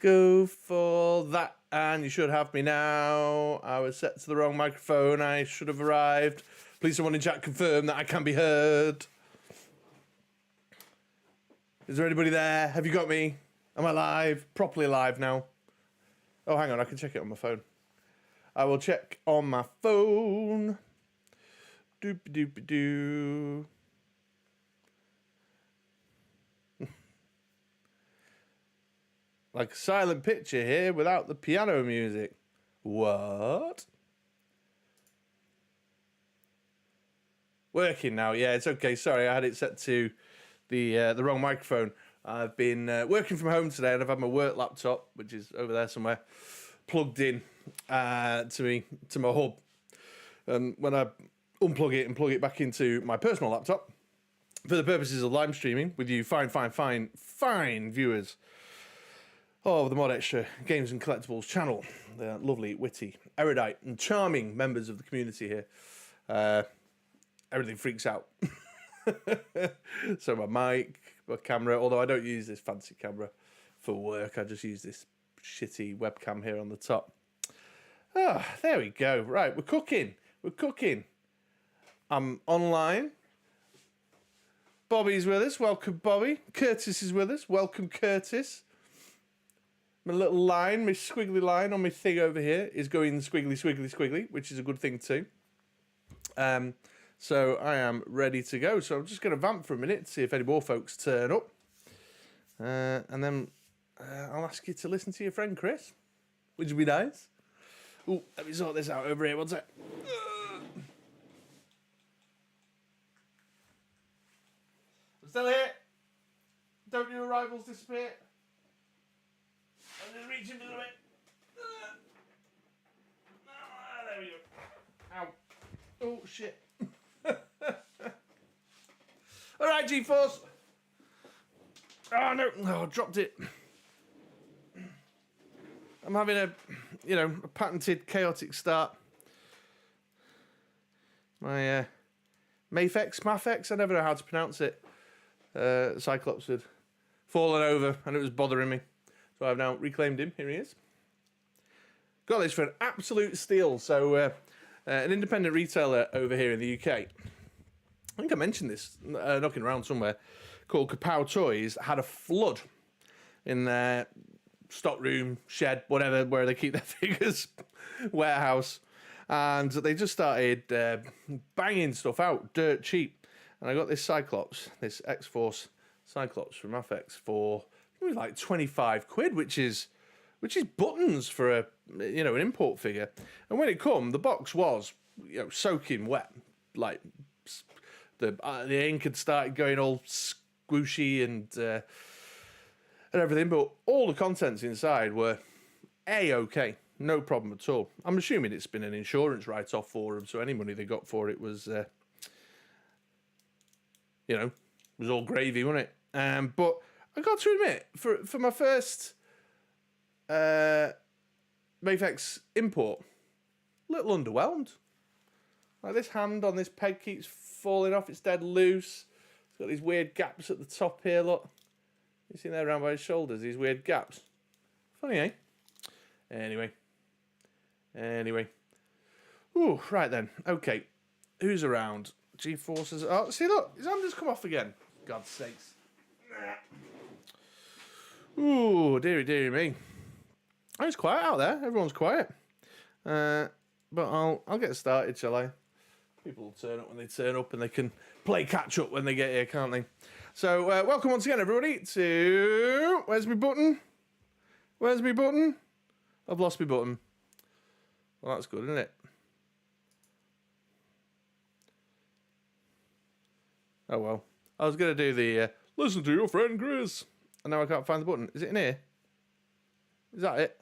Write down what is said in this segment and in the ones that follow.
go for that, and you should have me now. I was set to the wrong microphone. I should have arrived. Please someone in chat confirm that I can be heard. Is there anybody there? Have you got me? Am I live? Properly live now? Oh, hang on, I can check it on my phone. I will check on my phone. Doop-a-doop-a-doo. Like a silent picture here without the piano music. What? Working now. Yeah, it's okay. Sorry, I had it set to the wrong microphone. I've been working from home today, and I've had my work laptop, which is over there somewhere, plugged in to my hub. And when I unplug it and plug it back into my personal laptop, for the purposes of live streaming with you fine viewers of the MoDXtra Games and Collectibles channel, the lovely, witty, erudite and charming members of the community here, everything freaks out. So my mic, my camera, although I don't use this fancy camera for work, I just use this shitty webcam here on the top. Ah, there we go. Right, we're cooking. I'm online. Bobby's with us. Welcome, Bobby. Curtis is with us. Welcome, Curtis. My little line, my squiggly line on my thing over here is going squiggly, which is a good thing too. So I am ready to go. So I'm just going to vamp for a minute to see if any more folks turn up. And then I'll ask you to listen to your friend Chris, which would be nice. Oh, let me sort this out over here. One sec. I'm still here. Don't new arrivals disappear. I'm just reaching a little bit. There we go. Ow. Oh, shit. Alright, G-Force. Oh, no. Oh, I dropped it. I'm having a patented chaotic start. My Mafex, I never know how to pronounce it. Cyclops had fallen over and it was bothering me. So I've now reclaimed him. Here he is. Got this for an absolute steal. So an independent retailer over here in the UK, I think I mentioned this knocking around somewhere, called Kapow Toys, had a flood in their stockroom, shed, whatever, where they keep their figures, warehouse. And they just started banging stuff out, dirt cheap. And I got this Cyclops, this X-Force Cyclops from Mafex for like 25 quid, which is buttons for an import figure. And when it come, the box was soaking wet, like the ink had started going all squishy and everything, but all the contents inside were A-okay, no problem at all. I'm assuming it's been an insurance write-off for them, so any money they got for it was was all gravy, wasn't it? But I got to admit, for my first Mafex import, a little underwhelmed. Like, this hand on this peg keeps falling off, it's dead loose. It's got these weird gaps at the top here, look. You see there around by his shoulders, these weird gaps. Funny, eh? Anyway. Ooh, right then. Okay. Who's around? G-Forces. Oh, see, look, his hand has come off again. God's sakes. Ooh, dearie me. Oh, it's quiet out there. Everyone's quiet. But I'll get started, shall I? People will turn up when they turn up, and they can play catch up when they get here, can't they? So, welcome once again, everybody, to... Where's my button? I've lost my button. Well, that's good, isn't it? Oh, well. I was going to do the listen to your friend Chris, and now I can't find the button. Is it in here? Is that it?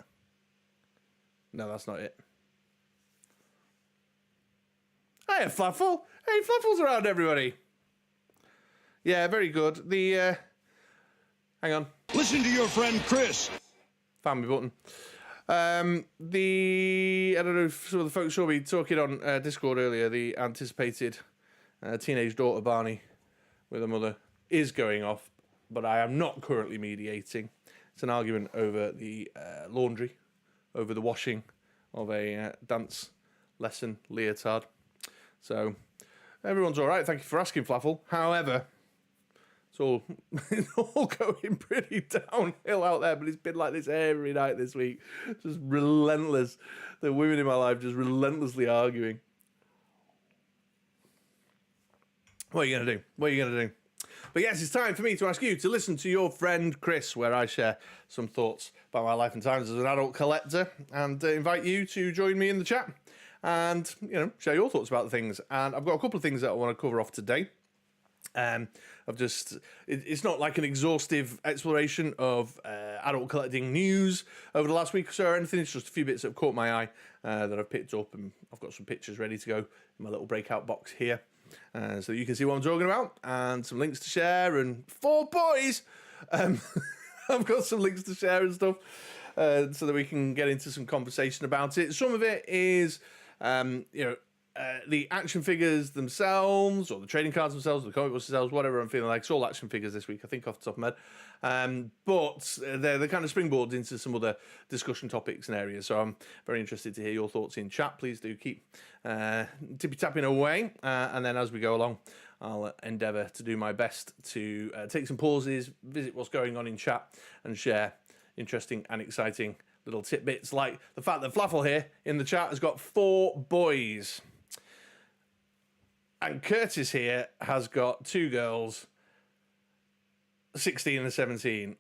No, that's not it. Hey, Fluffle. Hey, Fluffle's around, everybody. Yeah, very good. The, hang on. Listen to your friend Chris. Found my button. I don't know if some of the folks saw me talking on Discord earlier, the anticipated teenage daughter Barney with her mother is going off, but I am not currently mediating. It's an argument over the laundry, over the washing of a dance lesson leotard. So everyone's all right. Thank you for asking, Flaffle. However, it's all going pretty downhill out there, but it's been like this every night this week. Just relentless. The women in my life just relentlessly arguing. What are you going to do? What are you going to do? But yes, it's time for me to ask you to listen to your friend Chris, where I share some thoughts about my life and times as an adult collector, and invite you to join me in the chat and, share your thoughts about the things. And I've got a couple of things that I want to cover off today. It's not like an exhaustive exploration of adult collecting news over the last week or so or anything. It's just a few bits that have caught my eye that I've picked up, and I've got some pictures ready to go in my little breakout box here. So you can see what I'm talking about, and some links to share, and 4 boys. I've got some links to share and stuff, so that we can get into some conversation about it. Some of it is, the action figures themselves, or the trading cards themselves, or the comic books themselves, whatever I'm feeling like. It's all action figures this week, I think, off the top of my head. But they're kind of springboards into some other discussion topics and areas. So I'm very interested to hear your thoughts in chat. Please do keep tippy-tapping away. And then as we go along, I'll endeavour to do my best to take some pauses, visit what's going on in chat, and share interesting and exciting little tidbits, like the fact that Flaffle here in the chat has got 4 boys. And Curtis here has got 2 girls, 16 and 17.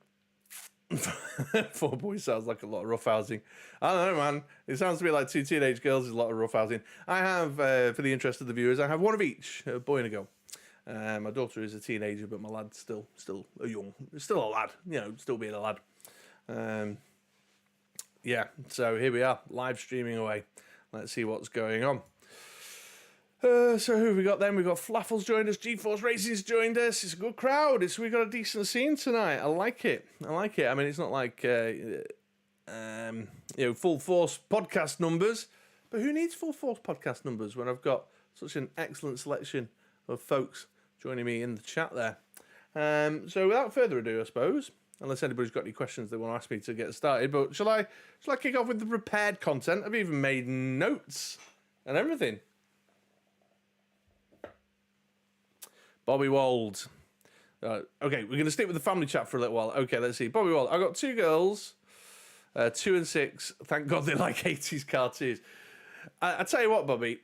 4 boys sounds like a lot of roughhousing. I don't know, man. It sounds to me like 2 teenage girls is a lot of roughhousing. I have, for the interest of the viewers, I have 1 of each, a boy and a girl. My daughter is a teenager, but my lad's still still a lad, still being a lad. Yeah, so here we are, live streaming away. Let's see what's going on. So who have we got then? We've got Flaffle's joined us, GeForce Racing's joined us. It's a good crowd. We've got a decent scene tonight. I like it. I mean, it's not like full force podcast numbers, but who needs full force podcast numbers when I've got such an excellent selection of folks joining me in the chat there? So without further ado, I suppose, unless anybody's got any questions they want to ask me to get started, but shall I kick off with the prepared content? I've even made notes and everything. Bobby Wold. Okay, we're going to stick with the family chat for a little while. Okay, let's see. Bobby Wold. I've got 2 girls, 2 and 6. Thank God they like 80s cartoons. I tell you what, Bobby,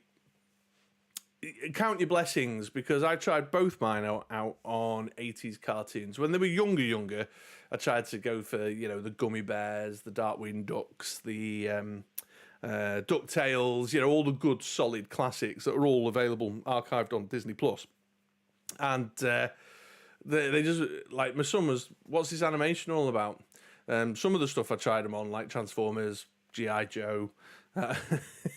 count your blessings, because I tried both mine out on 80s cartoons. When they were younger, I tried to go for, the Gummy Bears, the Darkwing Ducks, the DuckTales, all the good, solid classics that are all available, archived on Disney+. And they just, like, my son was, what's this animation all about? Some of the stuff I tried them on, like Transformers, G.I. Joe,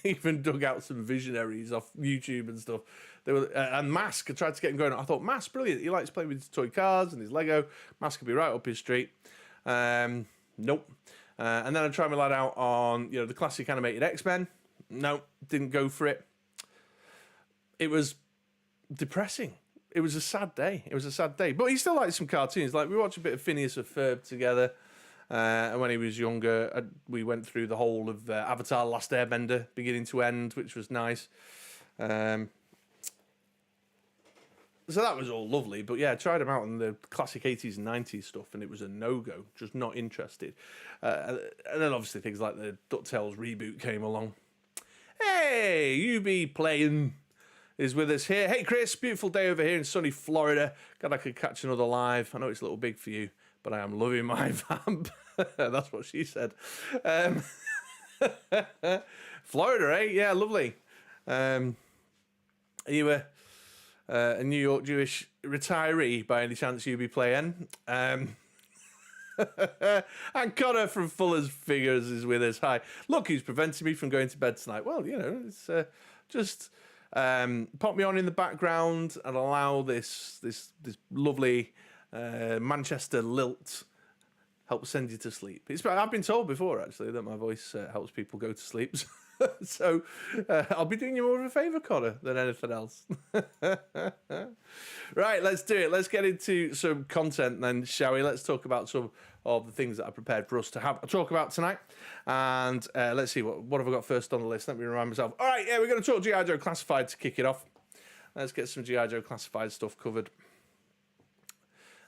even dug out some Visionaries off YouTube and stuff. They were and Mask, I tried to get him going. I thought, Mask, brilliant. He likes playing with his toy cars and his Lego. Mask could be right up his street. Nope. And then I tried my lad out on, the classic animated X-Men. No, didn't go for it. It was depressing. It was a sad day. But he still likes some cartoons. Like, we watched a bit of Phineas and Ferb together. And when he was younger, we went through the whole of Avatar: Last Airbender, beginning to end, which was nice. So that was all lovely. But yeah, I tried him out on the classic 80s and 90s stuff, and it was a no-go. Just not interested. And then obviously things like the DuckTales reboot came along. Hey, you be playing... is with us here. Hey, Chris, beautiful day over here in sunny Florida. God, I could catch another live. I know it's a little big for you, but I am loving my vamp. That's what she said. Florida, eh? Yeah, lovely. Are you a New York Jewish retiree by any chance, you be playing? And Connor from Fuller's Figures is with us. Hi. Look who's preventing me from going to bed tonight. Well, it's just... pop me on in the background and allow this lovely Manchester lilt help send you to sleep. I've been told before, actually, that my voice helps people go to sleep. So I'll be doing you more of a favour, Connor, than anything else. Right, let's do it. Let's get into some content then, shall we? Let's talk about some of the things that I prepared for us to have a talk about tonight. And let's see, what have I got first on the list? Let me remind myself. All right, yeah, we're going to talk G.I. Joe Classified to kick it off. Let's get some G.I. Joe Classified stuff covered.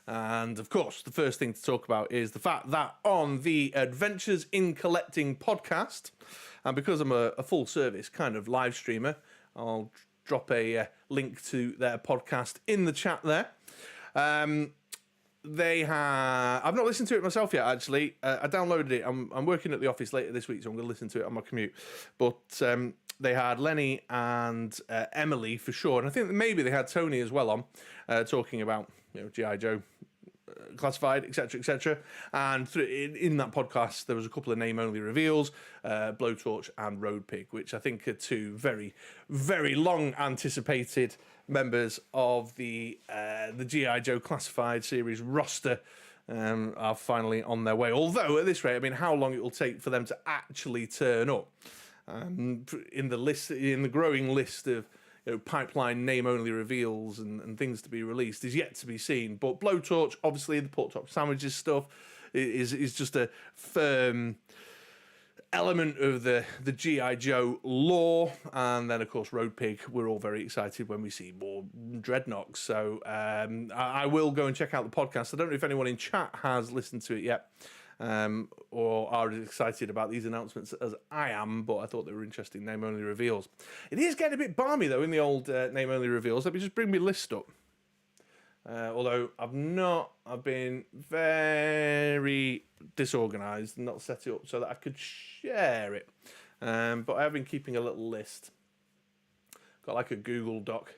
And, of course, the first thing to talk about is the fact that on the Adventures in Collecting podcast, and because I'm a full-service kind of live streamer, I'll drop a link to their podcast in the chat there. They have... I've not listened to it myself yet, actually. I downloaded it. I'm working at the office later this week, so I'm going to listen to it on my commute. But they had Lenny and Emily, for sure. And I think that maybe they had Tony as well on, talking about G.I. Joe Classified, etc., etc. And in that podcast, there was a couple of name-only reveals, Blowtorch and Road Pig, which I think are two very, very long-anticipated members of the G.I. Joe Classified series roster are finally on their way. Although, at this rate, I mean, how long it will take for them to actually turn up in the growing list of pipeline name-only reveals and things to be released is yet to be seen. But Blowtorch, obviously, the pork chop sandwiches stuff is just a firm element of the G.I. Joe lore. And then, of course, Road Pig, we're all very excited when we see more Dreadnoks. So I will go and check out the podcast. I don't know if anyone in chat has listened to it yet. Or are as excited about these announcements as I am, but I thought they were interesting name-only reveals. It is getting a bit balmy, though, in the old name-only reveals. Let me just bring my list up. Although I've been very disorganised and not set it up so that I could share it. But I have been keeping a little list. Got like a Google Doc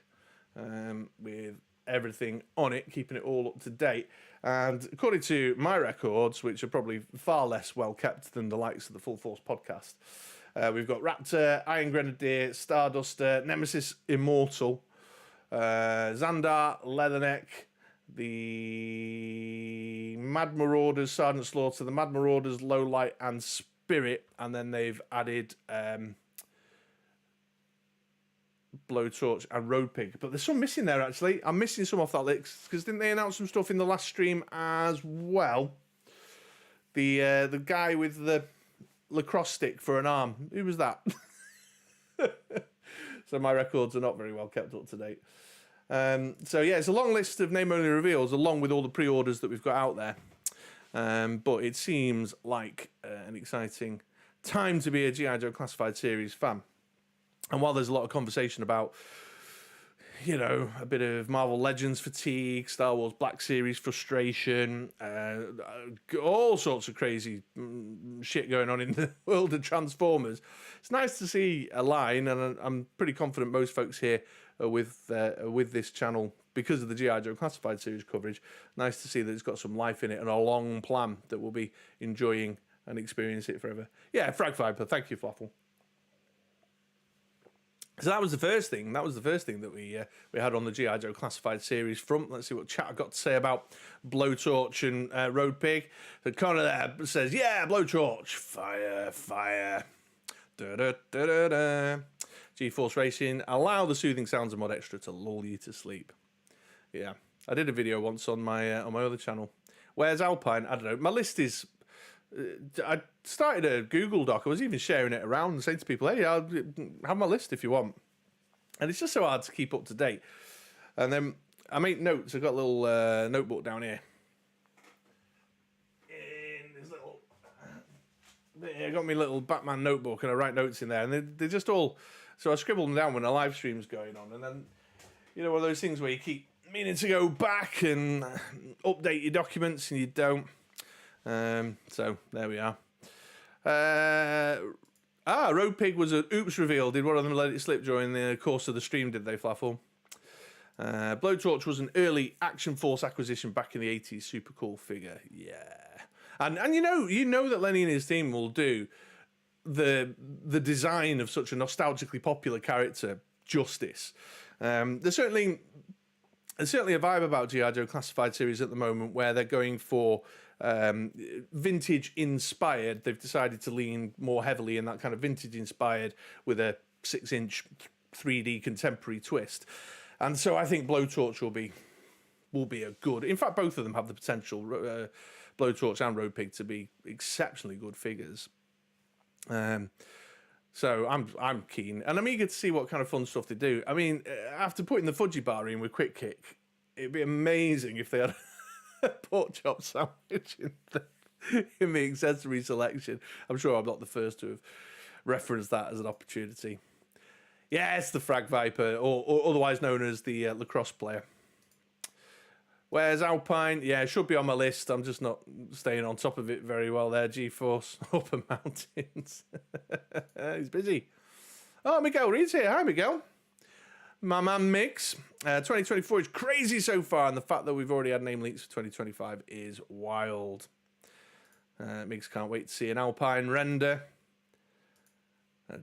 with everything on it, keeping it all up to date. And according to my records, which are probably far less well kept than the likes of the Full Force podcast, we've got Raptor, Iron Grenadier, Starduster, Nemesis Immortal, Xandar, Leatherneck, the Mad Marauders, Sergeant Slaughter, the Mad Marauders, Lowlight, and Spirit, and then they've added Blowtorch and Road Pig. But there's some missing there, actually. I'm missing some off that list, because didn't they announce some stuff in the last stream as well? The guy with the lacrosse stick for an arm. Who was that? So my records are not very well kept up to date. So yeah, it's a long list of name-only reveals, along with all the pre-orders that we've got out there. But it seems like an exciting time to be a G.I. Joe Classified series fan. And while there's a lot of conversation about, a bit of Marvel Legends fatigue, Star Wars Black Series frustration, all sorts of crazy shit going on in the world of Transformers, it's nice to see a line, and I'm pretty confident most folks here are with this channel because of the G.I. Joe Classified series coverage. Nice to see that it's got some life in it and a long plan that we'll be enjoying and experience it forever. Yeah, Frag Viper, thank you, Flaffle. So that was the first thing. That we had on the G.I. Joe Classified series front. Let's see what chat I got to say about Blowtorch and Road Pig. So Connor there says, "Yeah, Blowtorch, fire, fire, da da da da da. G-Force Racing, allow the soothing sounds of MoDXtra to lull you to sleep." Yeah, I did a video once on my other channel. Where's Alpine? I don't know. My list is. I started a Google Doc. I was even sharing it around and saying to people, "Hey, I'll have my list if you want." And it's just so hard to keep up to date. And then I make notes. I've got a little notebook down here. In this little, I got my little Batman notebook, and I write notes in there, and they're just all. So I scribble them down when a live stream's going on, and then one of those things where you keep meaning to go back and update your documents, and you don't. So there we are. Road Pig was an oops reveal. Did one of them let it slip during the course of the stream, did they, Flaffle? Blowtorch was an early Action Force acquisition back in the 80s. Super cool figure. Yeah. And you know that Lenny and his team will do the design of such a nostalgically popular character justice. There's certainly there's certainly a vibe about G.I. Joe Classified series at the moment where they're going for vintage inspired. They've decided to lean more heavily in that kind of vintage inspired with a 6-inch 3D contemporary twist. And so I think Blowtorch will be a good. In fact, both of them have the potential, Blowtorch and Road Pig, to be exceptionally good figures. So I'm keen, and I'm eager to see what kind of fun stuff they do. I mean, after putting the fudgy bar in with Quick Kick, it'd be amazing if they had a pork chop sandwich in the accessory selection. I'm sure I'm not the first to have referenced that as an opportunity. Yes, the Frag Viper, or otherwise known as the lacrosse player. Where's Alpine? Yeah, it should be on my list. I'm just not staying on top of it very well there. G-Force, Upper Mountains. He's busy. Oh, Miguel Reed's here. Hi, Miguel. My man Mix. 2024 is crazy so far, and the fact that we've already had name leaks for 2025 is wild. Mix can't wait to see an Alpine render.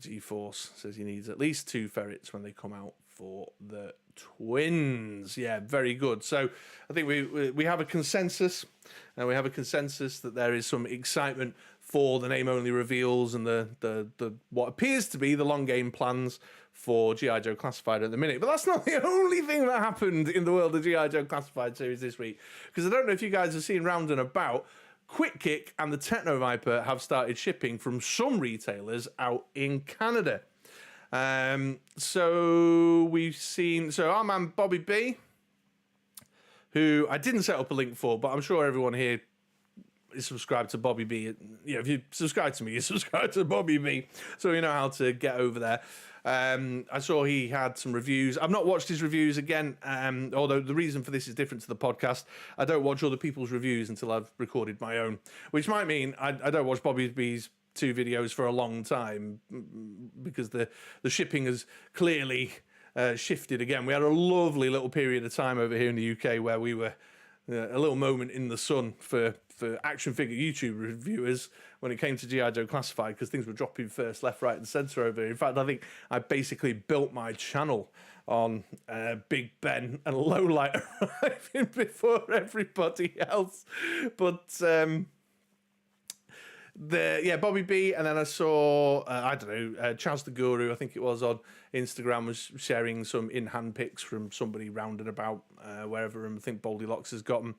G-Force says he needs at least 2 ferrets when they come out for the twins. Yeah, very good. So I think we have a consensus, and we have a consensus that there is some excitement for the name only reveals and the what appears to be the long game plans for G.I. Joe Classified at the minute. But that's not the only thing that happened in the world of G.I. Joe Classified series this week, because I don't know if you guys have seen round and about, Quick Kick and the Techno Viper have started shipping from some retailers out in Canada. So we've seen, our man Bobby B, who I didn't set up a link for, but I'm sure everyone here is subscribed to Bobby B. If you subscribe to me, you subscribe to Bobby B, so you know how to get over there. I saw he had some reviews. I've not watched his reviews again, although the reason for this is different to the podcast. I don't watch other people's reviews until I've recorded my own, which might mean I don't watch Bobby B's 2 videos for a long time, because the shipping has clearly shifted again. We had a lovely little period of time over here in the UK where we were a little moment in the sun for action figure YouTube reviewers when it came to G.I. Joe Classified, because things were dropping first, left, right, and centre over here. In fact, I think I basically built my channel on Big Ben and Lowlight arriving before everybody else. But Bobby B, and then I saw Chaz the Guru, I think it was, on Instagram, was sharing some in-hand pics from somebody rounding about wherever, and I think Baldy Locks has got them.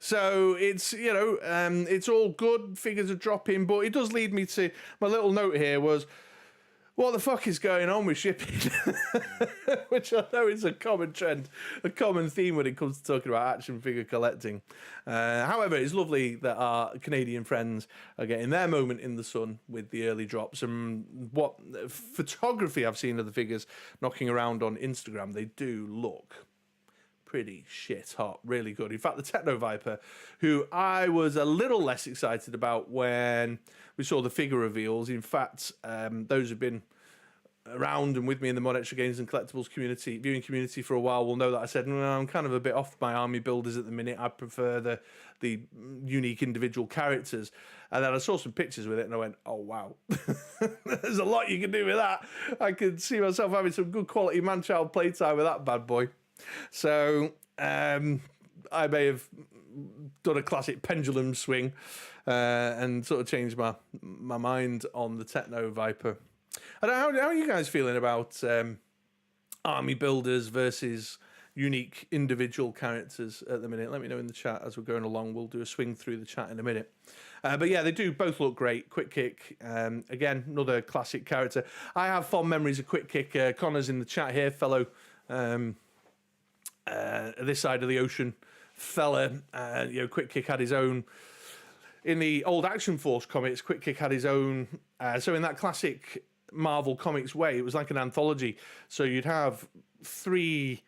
So it's it's all good. Figures are dropping, but it does lead me to my little note here was, what the fuck is going on with shipping? Which I know is a common trend, a common theme when it comes to talking about action figure collecting. However, it's lovely that our Canadian friends are getting their moment in the sun with the early drops. And what photography I've seen of the figures knocking around on Instagram, they do look pretty shit hot, really good. In fact, the Techno Viper, who I was a little less excited about when we saw the figure reveals. In fact, those who've been around and with me in the MoDXtra Games and Collectibles community, viewing community for a while, will know that I said, no, I'm kind of a bit off my army builders at the minute. I prefer the unique individual characters. And then I saw some pictures with it and I went, oh, wow. There's a lot you can do with that. I could see myself having some good quality man-child playtime with that bad boy. So I may have done a classic pendulum swing and sort of changed my mind on the Techno Viper. I don't know, how are you guys feeling about army builders versus unique individual characters at the minute? Let me know in the chat as we're going along. We'll do a swing through the chat in a minute. But yeah, they do both look great. Quick Kick, again, another classic character. I have fond memories of Quick Kick. Connor's in the chat here, fellow this side of the ocean fella. Quick Kick had his own in the old Action Force comics. Quick Kick had his own. So in that classic Marvel Comics way, it was like an anthology. So you'd have 3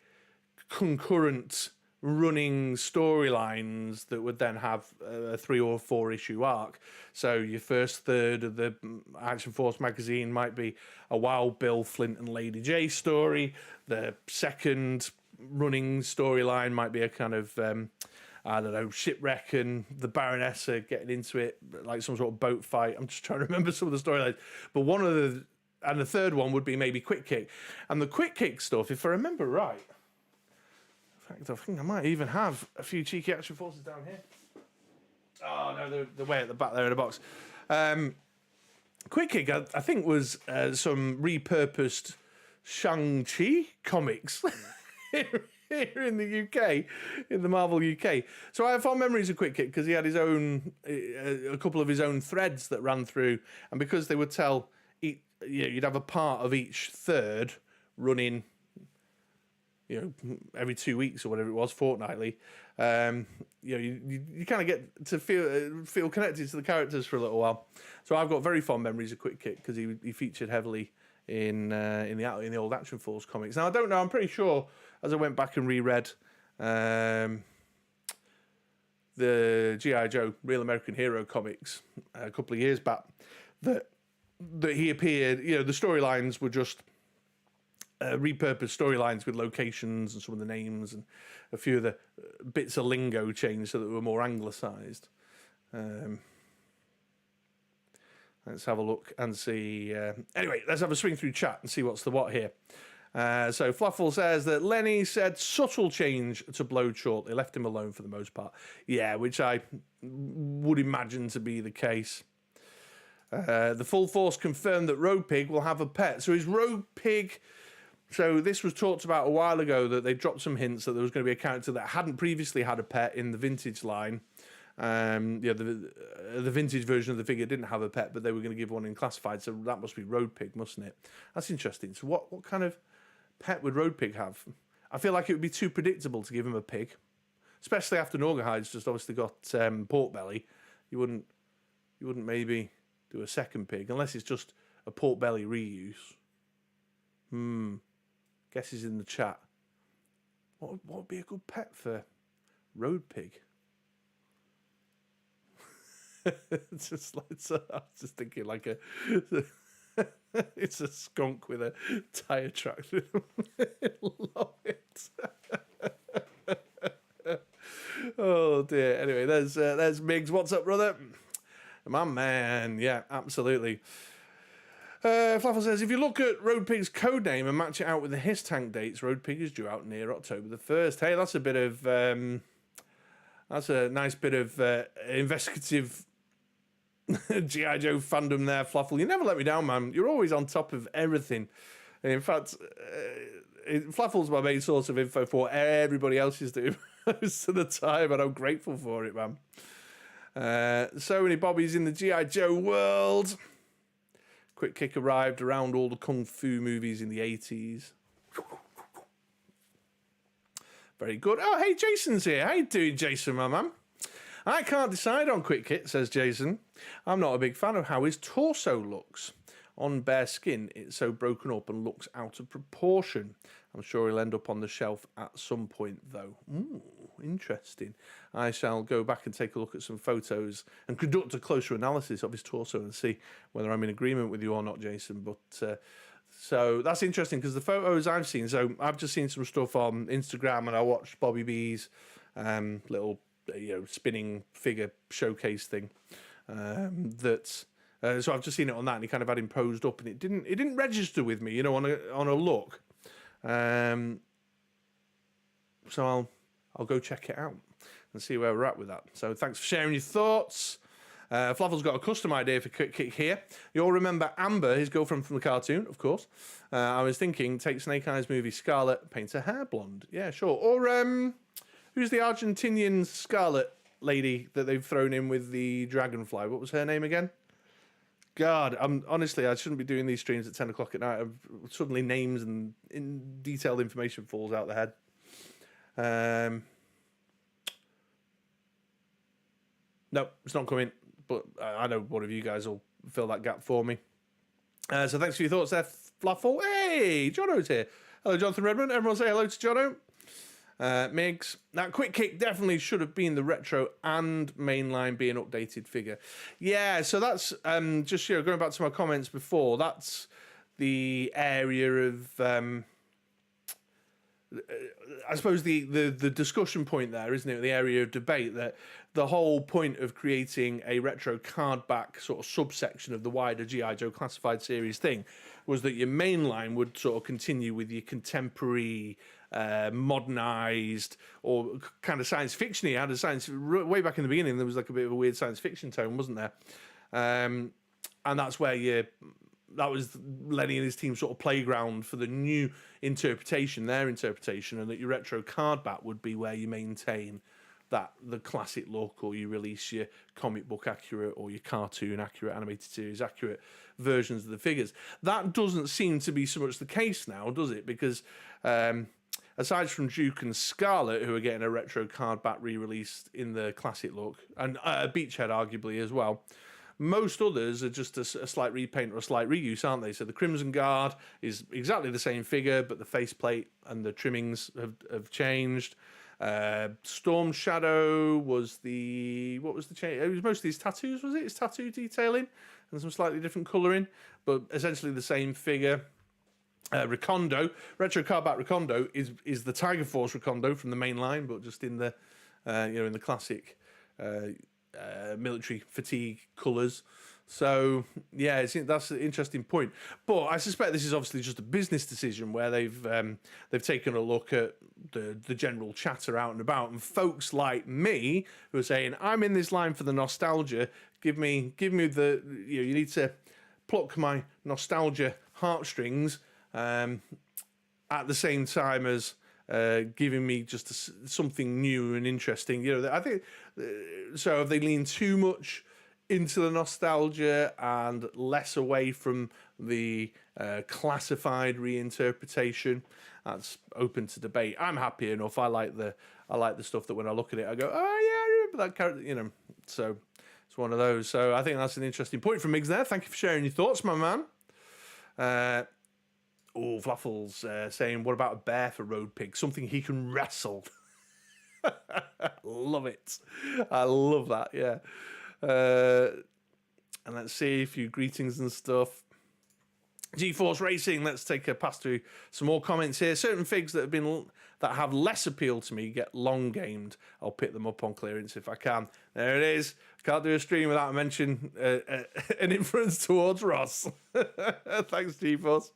concurrent running storylines that would then have a 3 or 4 issue arc. So your first third of the Action Force magazine might be a Wild Bill, Flint and Lady J story. The second running storyline might be a kind of shipwreck and the Baroness are getting into it, like some sort of boat fight. I'm just trying to remember some of the storylines. But the third one would be maybe Quick Kick. And the Quick Kick stuff, if I remember right, In fact, I think I might even have a few cheeky Action Forces down here. Oh, no, they're way at the back there in the box. Quick Kick, I think, was some repurposed Shang-Chi comics here in the UK, in the Marvel UK. So I have fond memories of Quick Kick because he had his own, a couple of his own threads that ran through, and because they would tell, you'd have a part of each third running, every 2 weeks or whatever it was, fortnightly. You kind of get to feel connected to the characters for a little while. So I've got very fond memories of Quick Kick because he featured heavily in the old Action Force comics. Now I don't know. I'm pretty sure as I went back and reread the G.I. Joe Real American Hero comics a couple of years back that he appeared. The storylines were just repurposed storylines with locations and some of the names and a few of the bits of lingo changed so that they were more anglicised. Let's have a look and see. Anyway, let's have a swing through chat and see what's the what here. So Fluffle says that Lenny said subtle change to Blowed short. They left him alone for the most part. Yeah, which I would imagine to be the case. The Full Force confirmed that Road Pig will have a pet. So is Road Pig... So this was talked about a while ago that they dropped some hints that there was going to be a character that hadn't previously had a pet in the vintage line. The vintage version of the figure didn't have a pet, but they were going to give one in classified. So that must be Road Pig, mustn't it? That's interesting. So what kind of pet would Road Pig have? I feel like it would be too predictable to give him a pig, especially after Norgahide's just obviously got pork belly. You wouldn't maybe do a second pig unless it's just a pork belly reuse. Guess he's in the chat. What would be a good pet for Road Pig? I was just thinking like it's a skunk with a tyre tractor. Love it. Oh dear. Anyway, there's Miggs. What's up, brother? My man. Yeah, absolutely. Flaffle says, if you look at Road Pig's code name and match it out with the Hiss Tank dates, Road Pig is due out near October the 1st. Hey, that's a bit of... that's a nice bit of Investigative G.I. Joe fandom there, Flaffle. You never let me down, man. You're always on top of everything. And in fact, Flaffle's my main source of info for what everybody else is doing most of the time, and I'm grateful for it, man. So many bobbies in the G.I. Joe world. Quick Kick arrived around all the Kung Fu movies in the 80s. Very good. Oh, hey, Jason's here. How you doing, Jason, my man? I can't decide on Quick Kick, says Jason. I'm not a big fan of how his torso looks. On bare skin, it's so broken up and looks out of proportion. I'm sure he'll end up on the shelf at some point, though. Ooh, interesting. I shall go back and take a look at some photos and conduct a closer analysis of his torso and see whether I'm in agreement with you or not, Jason. But so that's interesting because the photos I've seen, so I've just seen some stuff on Instagram and I watched Bobby B's little spinning figure showcase thing so I've just seen it on that, and he kind of had him posed up, and it didn't register with me, on a look. So I'll go check it out and see where we're at with that. So thanks for sharing your thoughts. Flaffle's got a custom idea for Quick Kick here. You'll remember Amber, his girlfriend from the cartoon, of course. I was thinking, take Snake Eyes movie Scarlet, paint her hair blonde. Yeah, sure. Or who's the Argentinian Scarlet lady that they've thrown in with the dragonfly? What was her name again? God, honestly, I shouldn't be doing these streams at 10 o'clock at night. Suddenly names and detailed information falls out the head. No, it's not coming, but I know one of you guys will fill that gap for me. So thanks for your thoughts there, Fluffle. Hey, Jono's here. Hello, Jonathan Redmond. Everyone say hello to Jono. Migs. That Quick Kick definitely should have been the retro and mainline being updated figure. Yeah, so that's just going back to my comments before. That's the area of I suppose the discussion point there, isn't it? The area of debate that the whole point of creating a retro card back sort of subsection of the wider G.I. Joe Classified series thing was that your main line would sort of continue with your contemporary, modernized, or kind of science fiction-y. Had a science way back in the beginning. There was like a bit of a weird science fiction tone, wasn't there? And that's where that was Lenny and his team sort of playground for the new interpretation, their interpretation, and that your retro card back would be where you maintain that the classic look, or you release your comic book accurate or your cartoon accurate, animated series accurate versions of the figures. That doesn't seem to be so much the case now, does it? Because aside from Duke and Scarlet, who are getting a retro card back re-released in the classic look, and Beachhead arguably as well, most others are just a slight repaint or a slight reuse, aren't they? So the Crimson Guard is exactly the same figure, but the faceplate and the trimmings have changed. Storm Shadow was what was the change? It was mostly his tattoos, was it? His tattoo detailing and some slightly different colouring, but essentially the same figure. Recondo, retro cardback Recondo is the Tiger Force Recondo from the main line, but just in the in the classic military fatigue colours. So yeah, that's an interesting point. But I suspect this is obviously just a business decision where they've taken a look at the general chatter out and about, and folks like me who are saying, I'm in this line for the nostalgia. Give me the you need to pluck my nostalgia heartstrings at the same time as giving me just something new and interesting. I think so. Have they leaned too much into the nostalgia and less away from the classified reinterpretation? That's open to debate. I'm happy enough. I like the stuff that when I look at it, I go, oh yeah, I remember that character. So it's one of those. So I think that's an interesting point from Miggs there. Thank you for sharing your thoughts, my man. Flaffles saying, what about a bear for Road Pig? Something he can wrestle. Love it. I love that, yeah. And let's see a few greetings and stuff. G-Force Racing, let's take a pass through some more comments here. Certain figs that have less appeal to me get long gamed. I'll pick them up on clearance if I can. There it is. Can't do a stream without mentioning an inference towards Ross. Thanks, G-Force.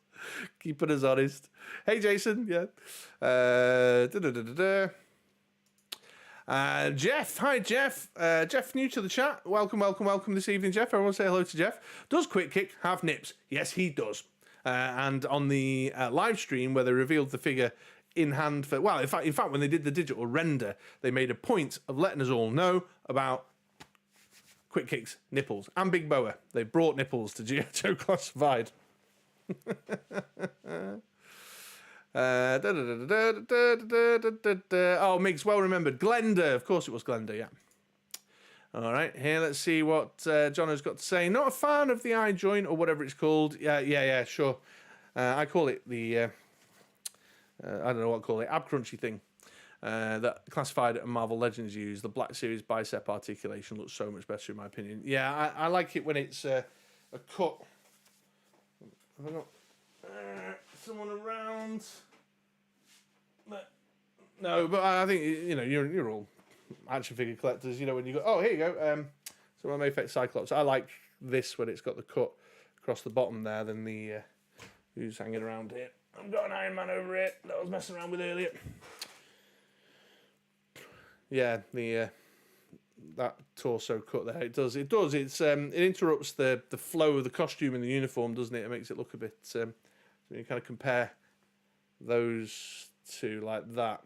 Keeping us honest. Hey, Jason. Yeah. Jeff. Hi, Jeff. Jeff, new to the chat. Welcome this evening, Jeff. I want to say hello to Jeff. Does Quick Kick have nips? Yes, he does. And on the live stream where they revealed the figure in hand for... Well, in fact, when they did the digital render, they made a point of letting us all know about Quick Kick's nipples. And Big Boa. They brought nipples to G.I. Joe Classified. Oh, Miggs, well remembered. Glenda, of course it was Glenda, yeah. All right, here, let's see what Jono's got to say. Not a fan of the eye joint or whatever it's called. Yeah, sure. I call it the, I don't know what to call it, ab crunchy thing that Classified and Marvel Legends use. The Black Series bicep articulation looks so much better in my opinion. Yeah, I like it when it's a cut. Have I got someone around? No, but I think you're all action figure collectors. When you go, oh, here you go. So my Mayfix Cyclops. I like this when it's got the cut across the bottom there than the who's hanging around here. I've got an Iron Man over here that I was messing around with earlier. Yeah, the that torso cut there. It does. It interrupts the flow of the costume and the uniform, doesn't it? It makes it look a bit. When you kind of compare those two like that,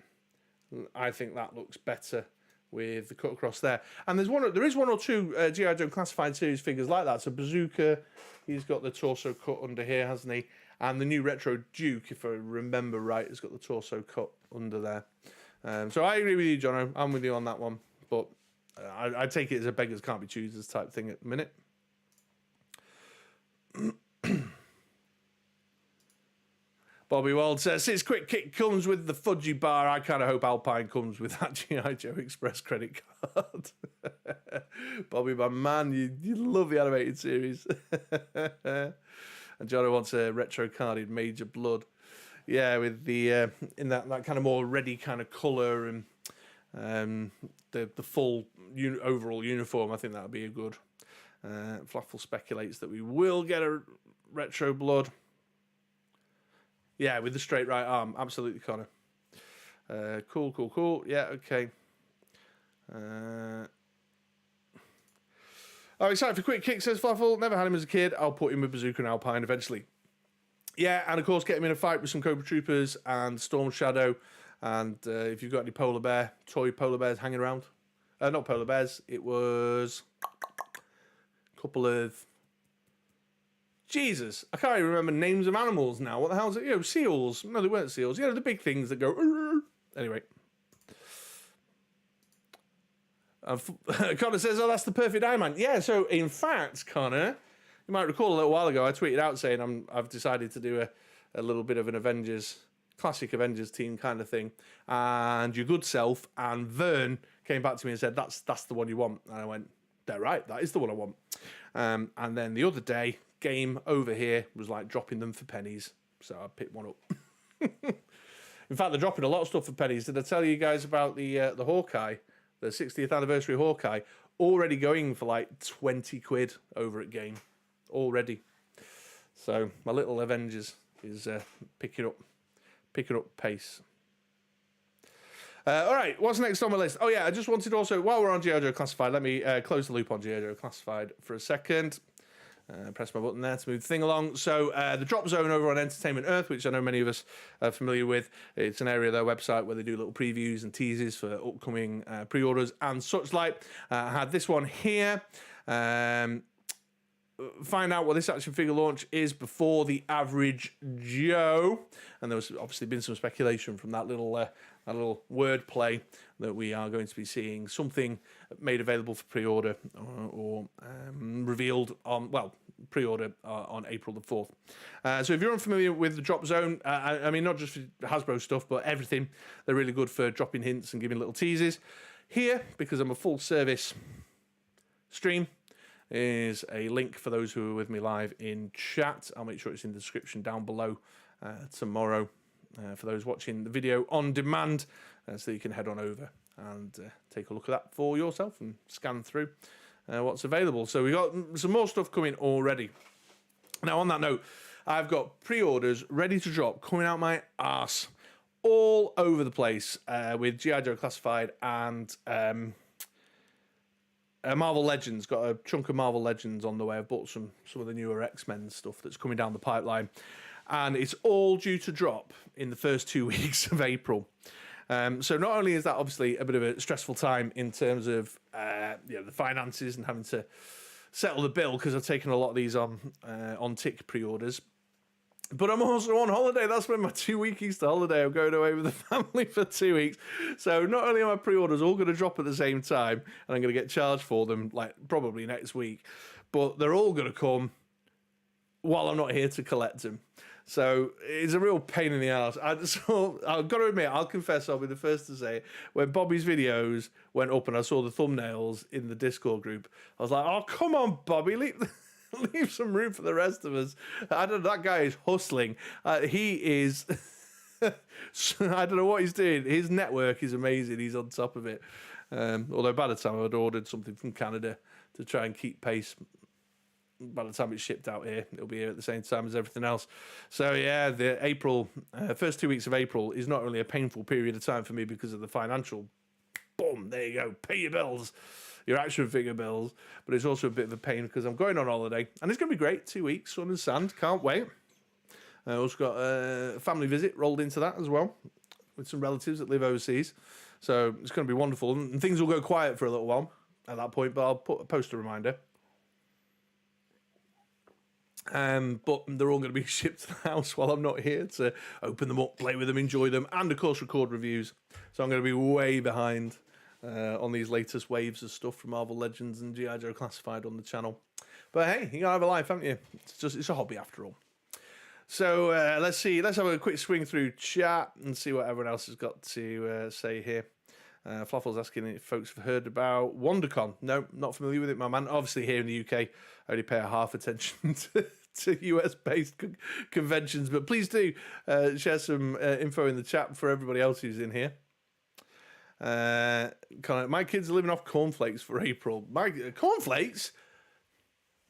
I think that looks better with the cut across there. And there is one or two G.I. Joe Classified series figures like that. So Bazooka, he's got the torso cut under here, hasn't he? And the new Retro Duke, if I remember right, has got the torso cut under there. So I agree with you, Jono. I'm with you on that one. But I take it as a beggars can't be choosers type thing at the minute. Bobby Wald says, since Quick Kick comes with the fudgy bar, I kind of hope Alpine comes with that G.I. Joe Express credit card. Bobby, my man, you love the animated series. And Jono wants a retro carded Major Blood. Yeah, with the in that kind of more ready kind of colour and the full overall uniform. I think that would be a good. Flaffle speculates that we will get a retro blood. Yeah, with the straight right arm, absolutely, Connor. Cool. Yeah, okay. I'm excited for Quick Kick, says Flaffle. Never had him as a kid. I'll put him with Bazooka and Alpine eventually. Yeah, and of course, get him in a fight with some Cobra Troopers and Storm Shadow. And if you've got any toy polar bears hanging around. Not polar bears, it was a couple of... Jesus, I can't even remember names of animals now. What the hell is it? Seals. No, they weren't seals. The big things that go... Arr! Anyway. Connor says, oh, that's the perfect Iron Man. Yeah, so in fact, Connor, you might recall a little while ago, I tweeted out saying I've decided to do a little bit of an classic Avengers team kind of thing. And your good self and Vern came back to me and said, that's the one you want. And I went, they're right, that is the one I want. And then the other day, Game over here was like dropping them for pennies. So I picked one up. In fact, they're dropping a lot of stuff for pennies. Did I tell you guys about the Hawkeye? The 60th anniversary Hawkeye, already going for like 20 quid over at Game. Already. So my little Avengers is picking up pace. All right, what's next on my list? Oh yeah, I just wanted also, while we're on G.I. Joe Classified, let me close the loop on G.I. Joe Classified for a second. Press my button there to move the thing along. So the drop zone over on Entertainment Earth, which I know many of us are familiar with, it's an area of their website where they do little previews and teasers for upcoming pre-orders and such like. I had this one here. Find out what this action figure launch is before the average Joe. And there was obviously been some speculation from that little wordplay that we are going to be seeing something made available for pre-order or revealed on, pre-order on April the 4th. So if you're unfamiliar with the drop zone, I mean, not just for Hasbro stuff, but everything, they're really good for dropping hints and giving little teases. Here, because I'm a full service stream, is a link for those who are with me live in chat. I'll make sure it's in the description down below tomorrow for those watching the video on demand, so you can head on over and take a look at that for yourself and scan through what's available. So we got some more stuff coming already. Now, on that note, I've got pre-orders ready to drop coming out my arse all over the place with G.I. Joe Classified and Marvel Legends. Got a chunk of Marvel Legends on the way. I've bought some of the newer X-Men stuff that's coming down the pipeline. And it's all due to drop in the first 2 weeks of April. So not only is that obviously a bit of a stressful time in terms of the finances and having to settle the bill, because I've taken a lot of these on tick pre-orders, but I'm also on holiday. That's been my 2 week Easter holiday. I'm going away with the family for 2 weeks. So not only are my pre-orders all going to drop at the same time, and I'm going to get charged for them like probably next week, but they're all going to come while I'm not here to collect them. So it's a real pain in the ass. I've got to admit, I'll confess, I'll be the first to say, when Bobby's videos went up and I saw the thumbnails in the Discord group, I was like, oh, come on, Bobby, leave some room for the rest of us. I don't know, that guy is hustling. He is, I don't know what he's doing. His network is amazing. He's on top of it. Although by the time I'd ordered something from Canada to try and keep pace, by the time it's shipped out here, it'll be here at the same time as everything else. So yeah, the first 2 weeks of April is not only a painful period of time for me because of the financial, boom, there you go, pay your bills, your action figure bills, but it's also a bit of a pain because I'm going on holiday, and it's going to be great, 2 weeks, sun and sand, can't wait. I also got a family visit rolled into that as well, with some relatives that live overseas, so it's going to be wonderful, and things will go quiet for a little while at that point, but I'll post a reminder. But they're all going to be shipped to the house while I'm not here to open them up, play with them, enjoy them, and of course record reviews. So I'm going to be way behind on these latest waves of stuff from Marvel Legends and G.I. Joe Classified on the channel. But hey, you gotta have a life, haven't you? It's a hobby after all. So let's see. Let's have a quick swing through chat and see what everyone else has got to say here. Flaffle's asking if folks have heard about WonderCon. No, not familiar with it, my man. Obviously, here in the UK, I only pay a half attention to US-based conventions. But please do share some info in the chat for everybody else who's in here. My kids are living off cornflakes for April. Cornflakes?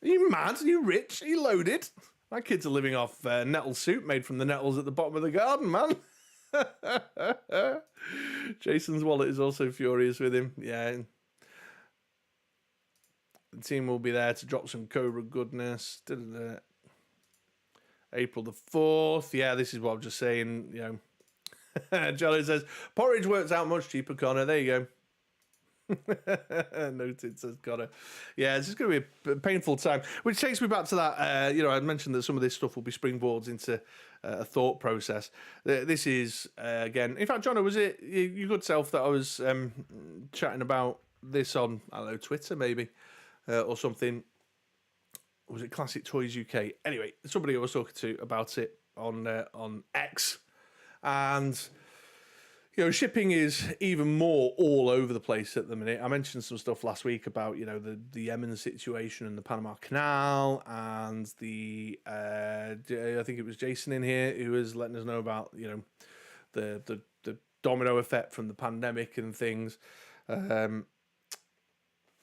Are you mad? Are you rich? Are you loaded? My kids are living off nettle soup made from the nettles at the bottom of the garden, man. Jason's wallet is also furious with him. Yeah. The team will be there to drop some Cobra goodness. April the 4th. Yeah, this is what I'm just saying, you know. Jolly says, porridge works out much cheaper, Connor. There you go. Noted, says Connor. Yeah, it's just going to be a painful time. Which takes me back to that, I mentioned that some of this stuff will be springboards into a thought process. This is, again, in fact, Jono, was it your good self that I was chatting about this on, I don't know, Twitter maybe, or something? Was it Classic Toys UK? Anyway, somebody I was talking to about it on X. And, shipping is even more all over the place at the minute. I mentioned some stuff last week about, the Yemen situation and the Panama Canal, and I think it was Jason in here who was letting us know about, the domino effect from the pandemic and things.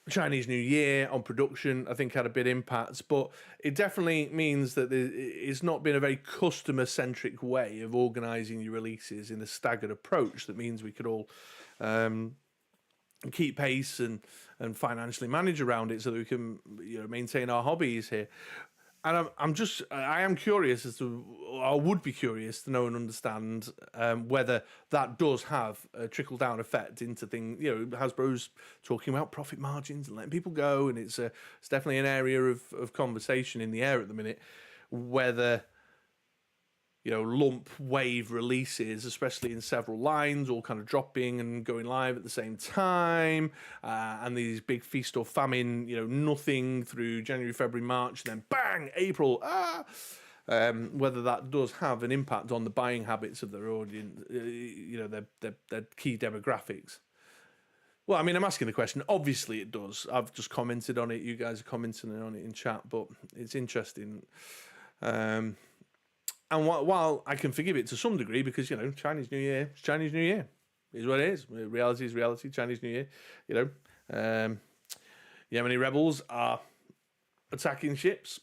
Chinese New Year on production, I think, had a big impact, but it definitely means that it's not been a very customer-centric way of organising your releases in a staggered approach. That means we could all keep pace and financially manage around it so that we can maintain our hobbies here. And I am curious I would be curious to know and understand whether that does have a trickle-down effect into things. Hasbro's talking about profit margins and letting people go, and it's definitely an area of conversation in the air at the minute, whether lump wave releases, especially in several lines, all kind of dropping and going live at the same time, and these big feast or famine, nothing through January, February, March, and then bang, April, whether that does have an impact on the buying habits of their audience, their key demographics. Well, I mean, I'm asking the question. Obviously, it does. I've just commented on it. You guys are commenting on it in chat, but it's interesting. And while I can forgive it to some degree, because, Chinese New Year, it's Chinese New Year. It is what it is. Reality is reality. Chinese New Year, Yemeni rebels are attacking ships.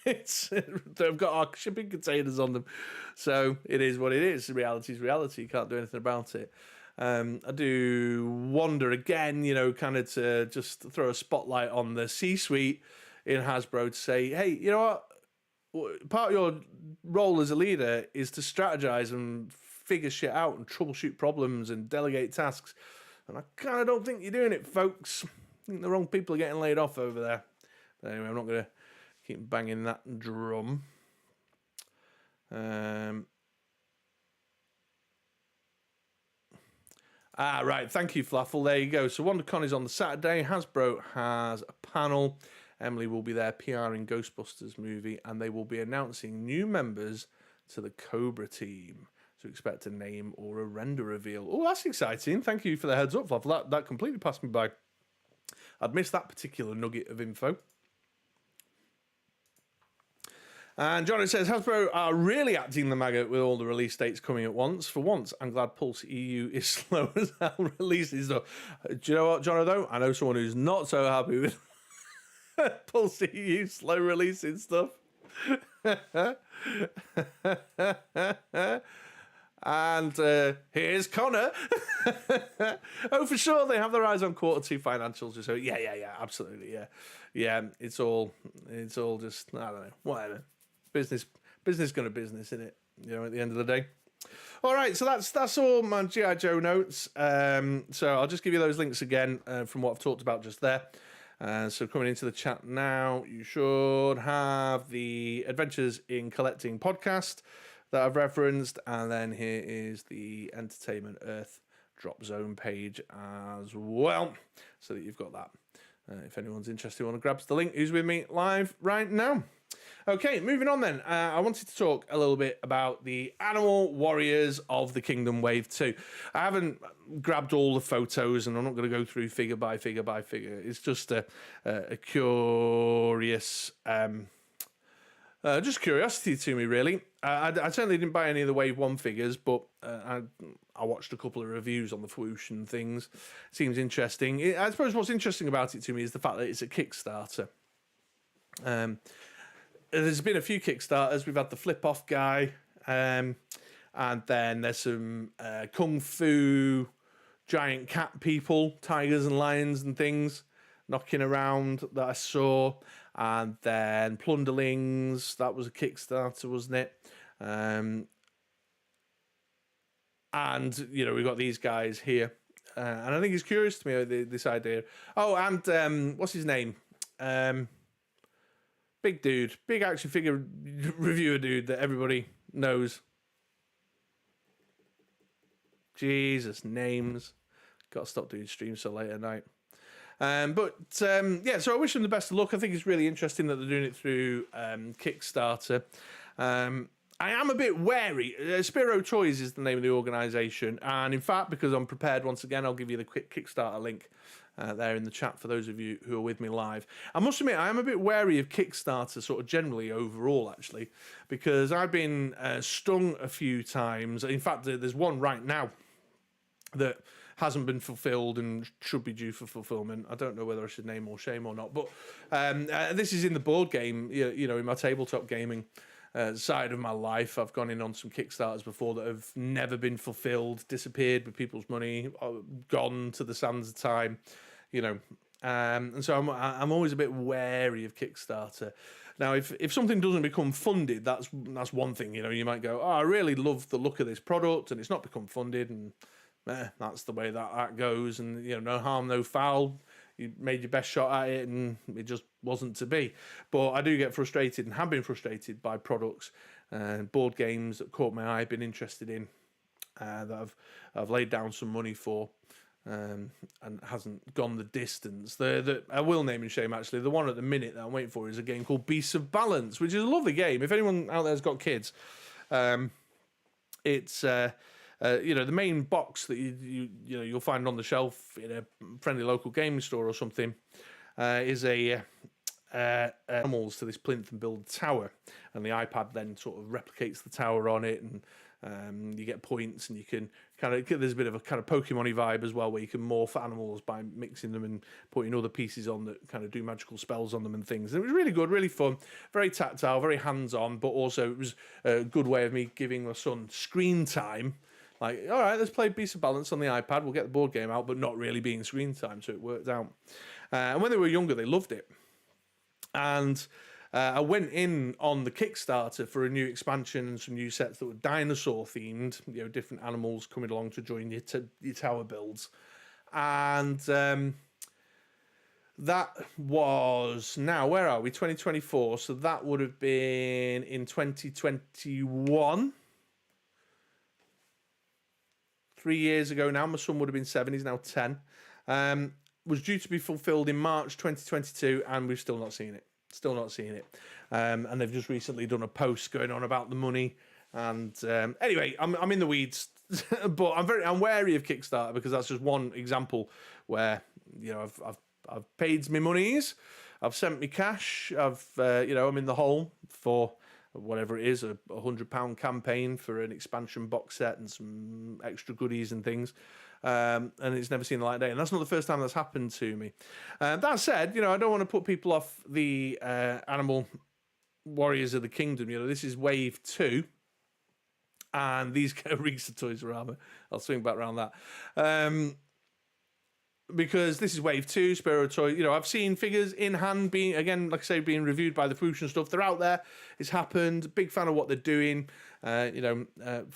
They've got our shipping containers on them. So it is what it is. Reality is reality. You can't do anything about it. I do wonder again, kind of to just throw a spotlight on the C-suite in Hasbro to say, hey, you know what? Part of your role as a leader is to strategize and figure shit out and troubleshoot problems and delegate tasks. And I kind of don't think you're doing it, folks. I think the wrong people are getting laid off over there. But anyway, I'm not going to keep banging that drum. Right. Thank you, Flaffle. There you go. So WonderCon is on the Saturday. Hasbro has a panel. Emily will be there PRing Ghostbusters movie, and they will be announcing new members to the Cobra team. So expect a name or a render reveal. Oh, that's exciting. Thank you for the heads up, Flaffle. That completely passed me by. I'd missed that particular nugget of info. And Johnny says, Hasbro are really acting the maggot with all the release dates coming at once. For once, I'm glad Pulse EU is slow as hell releasing stuff. Do you know what, Johnny, though? I know someone who's not so happy with Pulse EU slow releasing stuff. And here's Connor. Oh, for sure, they have their eyes on Q2 financials. So yeah, absolutely, yeah. It's all just, I don't know, whatever. Business gonna business, innit? At the end of the day. All right, so that's all my G.I. Joe notes. So I'll just give you those links again from what I've talked about just there. So coming into the chat now, you should have the Adventures in Collecting podcast that I've referenced, and then here is the Entertainment Earth drop zone page as well, so that you've got that. If anyone's interested, want to grab the link, who's with me live right now. Okay, moving on then. I wanted to talk a little bit about the Animal Warriors of the Kingdom Wave 2. I haven't grabbed all the photos, and I'm not going to go through figure by figure by figure. It's just a curious Just curiosity to me, really. I certainly didn't buy any of the Wave 1 figures, but I watched a couple of reviews on the Fwoosh and things. Seems interesting. I suppose what's interesting about it to me is the fact that it's a Kickstarter. There's been a few Kickstarters. We've had the Flip-Off guy, and then there's some Kung Fu giant cat people, tigers and lions and things knocking around that I saw. And then Plunderlings, that was a Kickstarter, wasn't it? And, you know, we've got these guys here. And I think it's curious to me, this idea. Oh, and what's his name? Big dude. Big action figure reviewer dude that everybody knows. Jesus, names. Got to stop doing streams so late at night. Yeah, so I wish them the best of luck. I think it's really interesting that they're doing it through Kickstarter. I am a bit wary. Spiro Toys is the name of the organisation, and in fact, because I'm prepared once again, I'll give you the quick Kickstarter link there in the chat for those of you who are with me live. I must admit, I am a bit wary of Kickstarter sort of generally overall, actually, because I've been stung a few times. In fact, there's one right now that hasn't been fulfilled and should be due for fulfillment. I don't know whether I should name or shame or not, but this is in the board game, you know, in my tabletop gaming side of my life. I've gone in on some Kickstarters before that have never been fulfilled, disappeared with people's money, gone to the sands of time, you know. And so I'm always a bit wary of Kickstarter. Now, if something doesn't become funded, that's one thing, you know. You might go, oh, I really love the look of this product, and it's not become funded, and that's the way that goes, and you know, no harm, no foul. You made your best shot at it, and it just wasn't to be. But I do get frustrated, and have been frustrated by products, board games that caught my eye, been interested in, that I've laid down some money for, and hasn't gone the distance. I will name and shame actually. The one at the minute that I'm waiting for is a game called Beasts of Balance, which is a lovely game. If anyone out there's got kids, it's. You know, the main box that you'll find on the shelf in a friendly local gaming store or something is animals to this plinth and build tower, and the iPad then sort of replicates the tower on it, and you get points, and you can there's a bit of a kind of Pokemon-y vibe as well, where you can morph animals by mixing them and putting other pieces on that kind of do magical spells on them and things. And it was really good, really fun, very tactile, very hands-on, but also it was a good way of me giving my son screen time. Like, all right, let's play Beasts of Balance on the iPad. We'll get the board game out, but not really being screen time, so it worked out. And when they were younger, they loved it. And I went in on the Kickstarter for a new expansion and some new sets that were dinosaur-themed, you know, different animals coming along to join your tower builds. And that was, now, where are we? 2024. So that would have been in 2021. 3 years ago now. My son would have been 7, he's now 10. Was due to be fulfilled in March 2022, and we've still not seen it. Still not seeing it. And they've just recently done a post going on about the money. And anyway, I'm in the weeds, but I'm wary of Kickstarter, because that's just one example where, you know, I've paid me monies, I've sent me cash, you know, I'm in the hole for whatever it is, a £100 campaign for an expansion box set and some extra goodies and things, and it's never seen the light of day. And that's not the first time that's happened to me. That said, you know, I don't want to put people off the Animal Warriors of the Kingdom. You know, this is Wave 2, and these Jada Toys Armor. I'll swing back around that. Because this is Wave 2, Spiro Toys. You know, I've seen figures in hand being, again, like I say, being reviewed by the Fwoosh and stuff. They're out there. It's happened. Big fan of what they're doing. You know,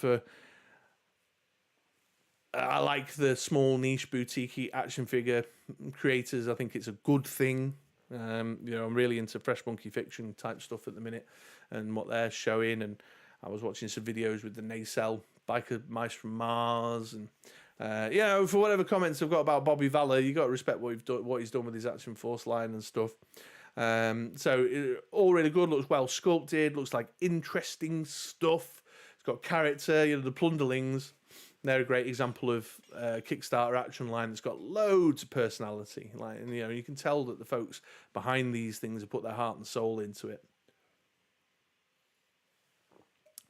I like the small niche boutique action figure creators. I think it's a good thing. You know, I'm really into Fresh Monkey Fiction type stuff at the minute and what they're showing. And I was watching some videos with the Nacelle Biker Mice from Mars, and you know, for whatever comments I've got about Bobby Valor, you got to respect what he's done with his Action Force line and stuff. So all really good. Looks well sculpted. Looks like interesting stuff. It's got character. You know, the Plunderlings. They're a great example of Kickstarter action line that's got loads of personality. Like, and, you know, you can tell that the folks behind these things have put their heart and soul into it.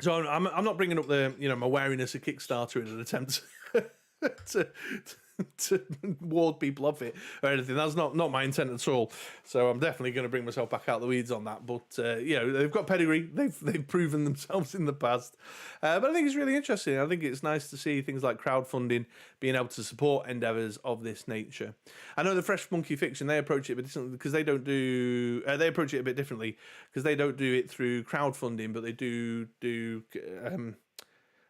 So I'm not bringing up the my wariness of Kickstarter in an attempt to to ward people off it or anything. That's not my intent at all. So I'm definitely going to bring myself back out the weeds on that. But they've got pedigree. They've proven themselves in the past. But I think it's really interesting. I think it's nice to see things like crowdfunding being able to support endeavours of this nature. I know the Fresh Monkey Fiction, they approach it a bit differently because they don't do. They approach it a bit differently because they don't do it through crowdfunding, but they do.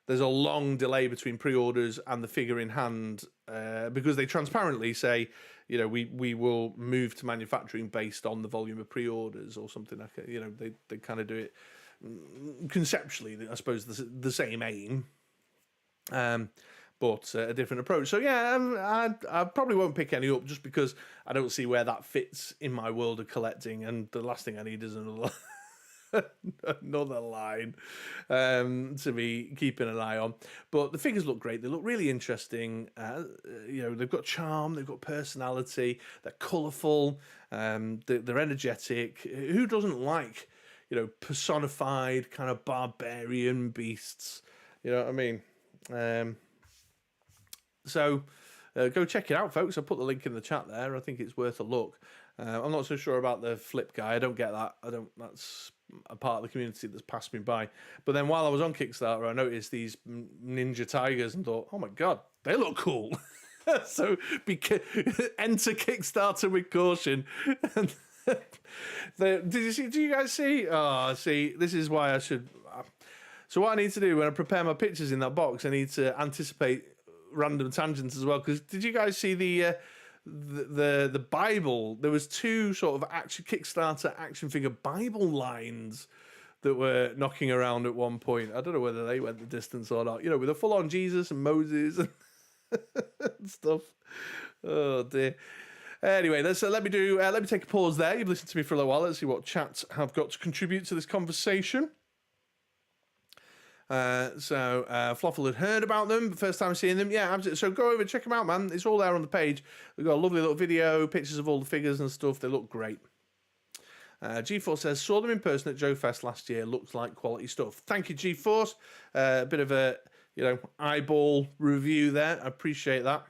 There's a long delay between pre-orders and the figure in hand because they transparently say, we will move to manufacturing based on the volume of pre-orders or something like that. They kind of do it conceptually, I suppose, the same aim, but a different approach. So yeah, I probably won't pick any up just because I don't see where that fits in my world of collecting, and the last thing I need is another line to be keeping an eye on. But the figures look great. They look really interesting. They've got charm, they've got personality, they're colourful, they're energetic. Who doesn't like personified kind of barbarian beasts? You know what I mean? So go check it out, folks. I'll put the link in the chat there. I think it's worth a look. I'm not so sure about the flip guy. I don't get that. That's a part of the community that's passed me by. But then while I was on Kickstarter, I noticed these ninja tigers and thought, oh my god, they look cool. So enter Kickstarter with caution. Do you guys see? Oh, see, this is why I should. So what I need to do when I prepare my pictures in that box, I need to anticipate random tangents as well. Because did you guys see the Bible? There was two sort of Kickstarter action figure Bible lines that were knocking around at one point. I don't know whether they went the distance or not. With a full-on Jesus and Moses and stuff. Oh dear. Anyway, let me take a pause there. You've listened to me for a little while. Let's see what chats have got to contribute to this conversation. Floffle had heard about them, first time seeing them. Yeah, absolutely. So go over, check them out, man. It's all there on the page. We've got a lovely little video, pictures of all the figures and stuff. They look great. G-Force says, saw them in person at Joe Fest last year. Looks like quality stuff. Thank you, G-Force. A bit of a, eyeball review there. I appreciate that.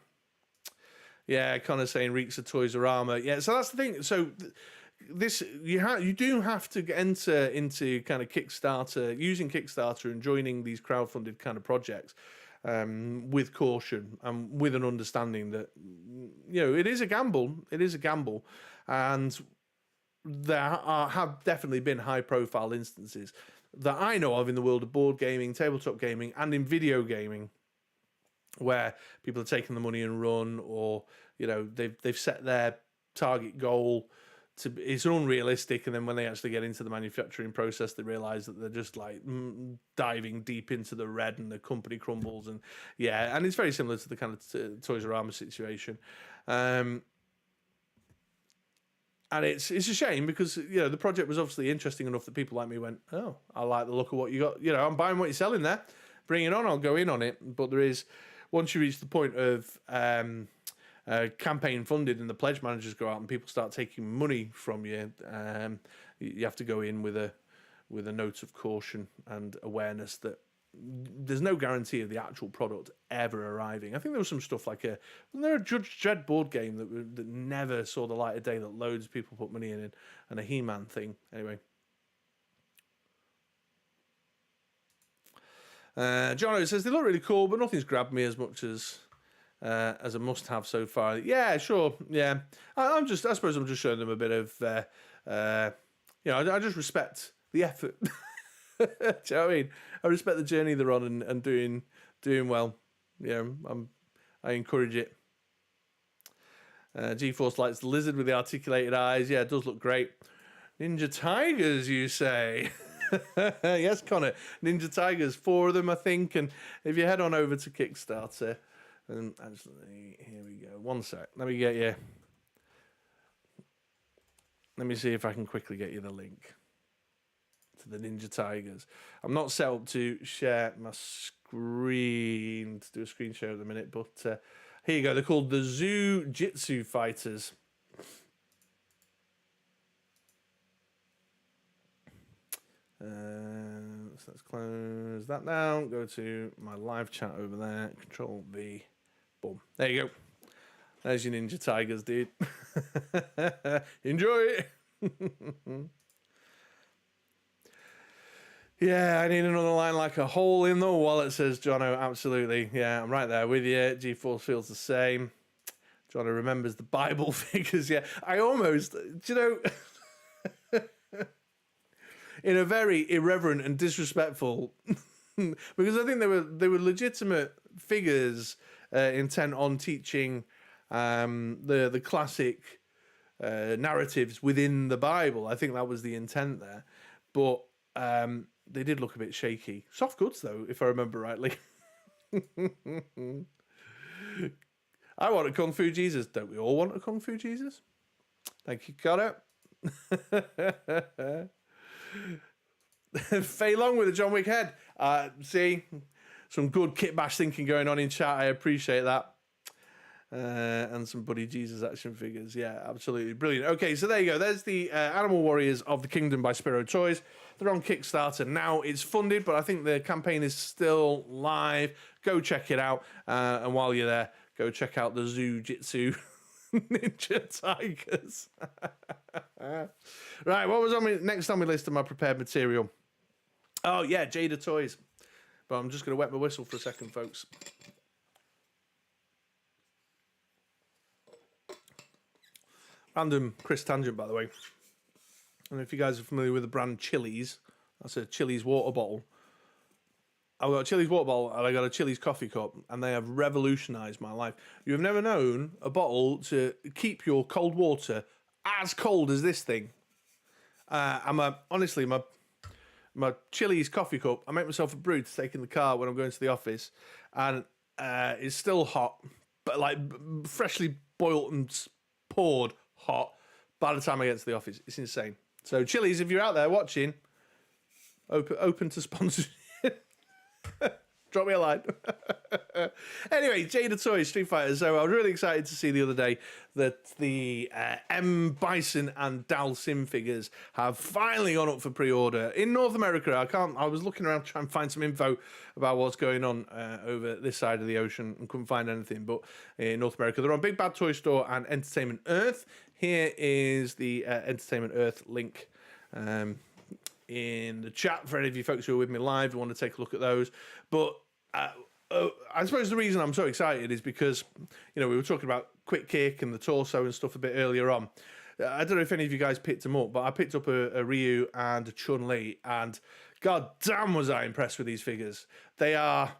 Yeah, kind of saying reeks of Toys R Us. Yeah, so that's the thing. So this you do have to enter into kind of Kickstarter, using Kickstarter and joining these crowdfunded kind of projects with caution and with an understanding that it is a gamble. It is a gamble, and there have definitely been high profile instances that I know of in the world of board gaming, tabletop gaming, and in video gaming, where people are taking the money and run, or they've set their target goal to it's unrealistic, and then when they actually get into the manufacturing process, they realize that they're just like diving deep into the red, and the company crumbles. And and it's very similar to the kind of Toys R Us situation. And it's a shame because the project was obviously interesting enough that people like me went, oh, I like the look of what you got. I'm buying what you're selling there. Bring it on. I'll go in on it. But there is, once you reach the point of campaign funded and the pledge managers go out and people start taking money from you, you have to go in with a note of caution and awareness that there's no guarantee of the actual product ever arriving. I think there was some stuff like a Judge Dredd board game that never saw the light of day that loads of people put money in, and a He-Man thing. Anyway. Jono says they look really cool, but nothing's grabbed me as much as a must-have so far. Yeah, sure. Yeah, I suppose I'm just showing them a bit of. I just respect the effort. Do you know what I mean? I respect the journey they're on and doing well. I encourage it. G-Force likes the lizard with the articulated eyes. Yeah, it does look great. Ninja Tigers, you say? Yes, Connor. Ninja Tigers, 4 of them, I think. And if you head on over to Kickstarter, and actually, here we go. One sec. Let me see if I can quickly get you the link to the Ninja Tigers. I'm not set up to share my screen, to do a screen share at the minute, but here you go. They're called the Zoo-Jitsu Fighters. Let's close that down. Go to my live chat over there. Control V. Boom. There you go. There's your Ninja Tigers, dude. Enjoy it. Yeah, I need another line like a hole in the wallet, says Jono. Absolutely. Yeah, I'm right there with you. G-Force feels the same. Jono remembers the Bible figures. Yeah, I almost, do you know, in a very irreverent and disrespectful, because I think they were legitimate figures intent on teaching the classic narratives within the Bible. I think that was the intent there. But they did look a bit shaky. Soft goods, though, if I remember rightly. I want a Kung Fu Jesus. Don't we all want a Kung Fu Jesus? Thank you, Connor. Fei Long with a John Wick head. See, some good kit bash thinking going on in chat. I appreciate that. And some Buddy Jesus action figures. Yeah, absolutely brilliant. Okay, so there you go. There's the Animal Warriors of the Kingdom by Spiro Toys. They're on Kickstarter now. It's funded, but I think the campaign is still live. Go check it out. And while you're there, go check out the Zoo-Jitsu Ninja Tigers. Right, what was next on my list of my prepared material? Oh, yeah, Jada Toys. But I'm just going to wet my whistle for a second, folks. Random Chris tangent, by the way. I don't know if you guys are familiar with the brand Chili's. That's a Chili's water bottle. I've got a Chili's water bottle and I got a Chili's coffee cup, and they have revolutionised my life. You have never known a bottle to keep your cold water as cold as this thing. Honestly, my Chili's coffee cup, I make myself a brew to take in the car when I'm going to the office, and it's still hot, but like freshly boiled and poured hot by the time I get to the office. It's insane. So Chili's, if you're out there watching, open to sponsorship. Drop me a line. Anyway, Jada Toys Street Fighter. So I was really excited to see the other day that the M. Bison and Dal Sim figures have finally gone up for pre-order in North America. I was looking around trying to find some info about what's going on over this side of the ocean and couldn't find anything. But in North America, they're on Big Bad Toy Store and Entertainment Earth. Here is the Entertainment Earth link. In the chat for any of you folks who are with me live who want to take a look at those. But I suppose the reason I'm so excited is because, you know, we were talking about Quick Kick and the torso and stuff a bit earlier on. I don't know if any of you guys picked them up, but I picked up a Ryu and a Chun-Li, and god damn was I impressed with these figures. They are,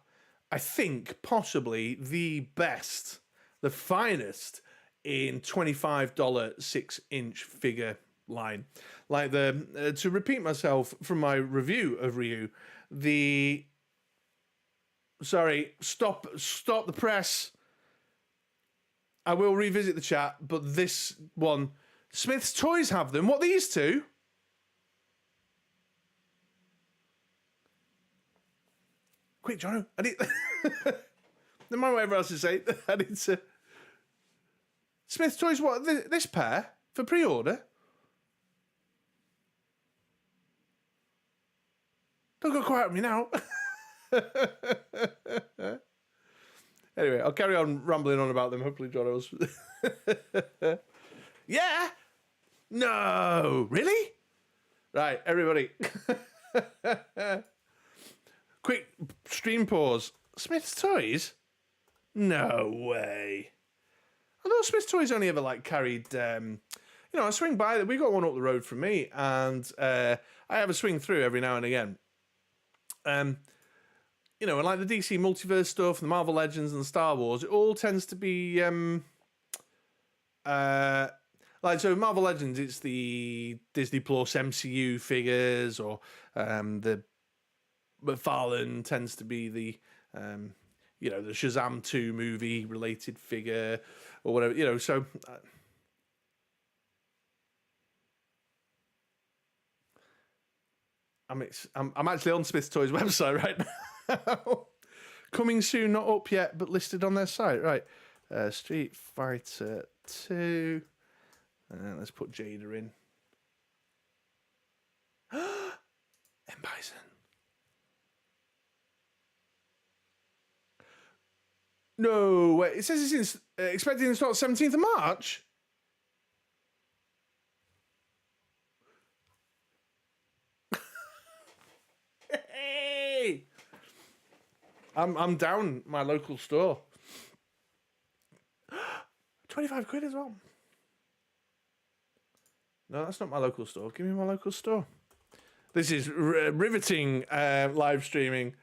I think, possibly the best, the finest in $25 6-inch figure line. Like to repeat myself from my review of Ryu, stop the press. I will revisit the chat, but this one, Smith's Toys have them. What, these two? Quick, Jono, I need... Never mind whatever else to say. I need to... Smith's Toys, what, this pair for pre-order? Don't go quiet on me now. Anyway, I'll carry on rambling on about them. Hopefully, John knows. Yeah? No. Really? Right, everybody. Quick stream pause. Smith's Toys? No way. I thought Smith's Toys only ever carried... I swing by. We got one up the road from me, and I have a swing through every now and again. And like the DC Multiverse stuff, the Marvel Legends and Star Wars, it all tends to be so Marvel Legends, it's the Disney Plus MCU figures, or the McFarlane tends to be the the Shazam 2 movie related figure or whatever, so I'm actually on Smith's Toys website right now. Coming soon, not up yet, but listed on their site. Right. Street Fighter 2. Let's put Jada in. M. Bison. No, wait, it says it's expected to start 17th of March. Hey! I'm down my local store. 25 quid as well. No, that's not my local store. Give me my local store. This is riveting live streaming.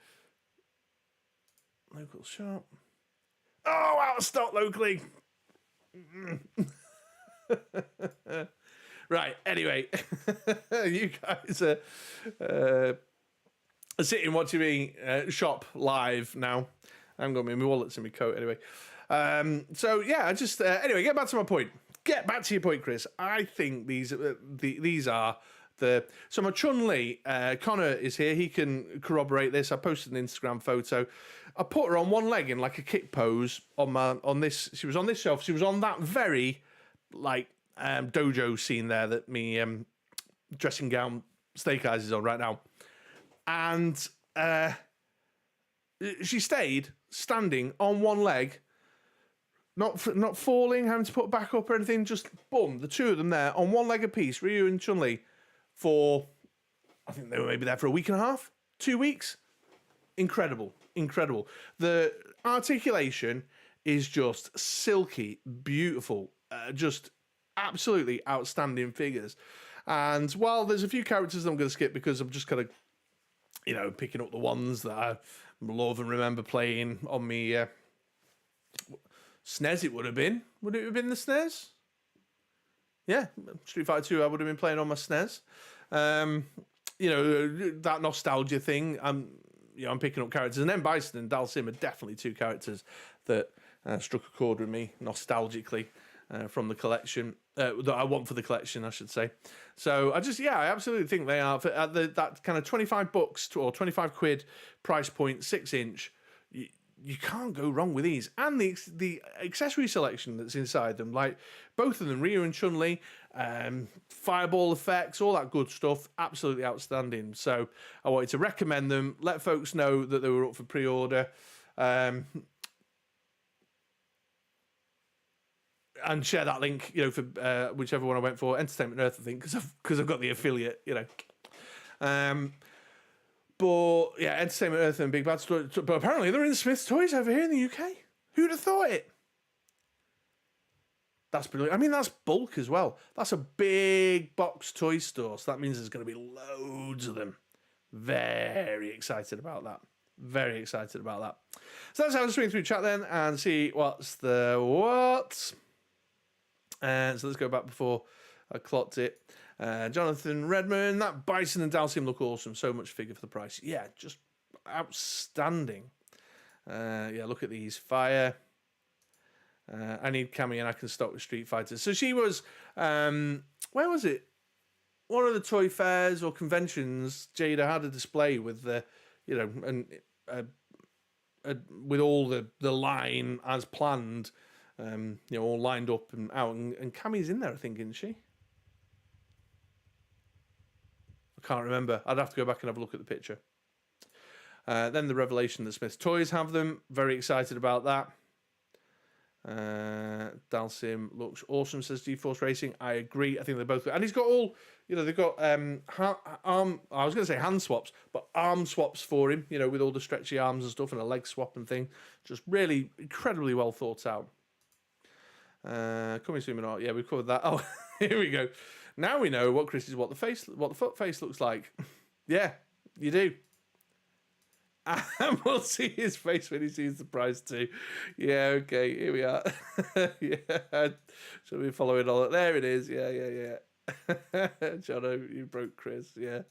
Local shop. Oh, out of stock locally. Right, anyway. You guys are sitting watching me shop live now. I haven't got my wallets in my coat anyway. So, yeah, I just... anyway, get back to my point. Get back to your point, Chris. I think these are the... So my Chun-Li, Connor is here. He can corroborate this. I posted an Instagram photo. I put her on one leg in like a kick pose on this. She was on this shelf. She was on that very like dojo scene there that me dressing gown steak eyes is on right now. And she stayed standing on one leg, not falling, having to put back up or anything. Just boom, the two of them there on one leg apiece, Ryu and Chun-Li, for I think they were maybe there for a week and a half, 2 weeks. Incredible. The articulation is just silky, beautiful, just absolutely outstanding figures. And while there's a few characters that I'm going to skip because I'm just kind of, picking up the ones that I love and remember playing on me SNES. It would have been. Would it have been the SNES? Yeah, Street Fighter 2. I would have been playing on my SNES. That nostalgia thing. I'm picking up characters, and then Bison and Dalsim are definitely two characters that struck a chord with me nostalgically from the collection that I want for the collection, I should say. So I absolutely think they are at that kind of $25 or 25 quid price point, 6-inch. You can't go wrong with these, and the accessory selection that's inside them, like both of them, Ryu and Chun-Li, fireball effects, all that good stuff, absolutely outstanding. So I wanted to recommend them, let folks know that they were up for pre-order, and share that link, for whichever one I went for, Entertainment Earth, I think, because I've got the affiliate, But yeah, Entertainment Earth and Big Bad Story. But apparently they're in Smith's Toys over here in the UK. Who'd have thought it? That's brilliant. I mean, that's bulk as well. That's a big box toy store. So that means there's going to be loads of them. Very excited about that. So that's how to swing through chat then and see what's the what. So let's go back before I clocked it. Jonathan Redmond, that Bison and Dalsim look awesome. So much figure for the price. Yeah, just outstanding. Look at these. Fire. I need Cammy and I can stop with Street Fighter. So she was, where was it? One of the toy fairs or conventions, Jada had a display with the, with all the line as planned, all lined up and out. And Cammy's in there, I think, isn't she? Can't remember. I'd have to go back and have a look at the picture. Then the revelation that Smith's Toys have them. Very excited about that. Dalsim looks awesome, says GeForce Racing. I agree. I think they're both... And he's got all... they've got arm... I was going to say hand swaps, but arm swaps for him, with all the stretchy arms and stuff and a leg swap and thing. Just really incredibly well thought out. Coming soon or not. Yeah, we've covered that. Oh, here we go. Now we know what the foot face looks like. Yeah, you do. And we'll see his face when he sees the prize too. Yeah, okay, here we are. Yeah, shall we follow it all? There it is. Yeah. Jono, you broke Chris. Yeah.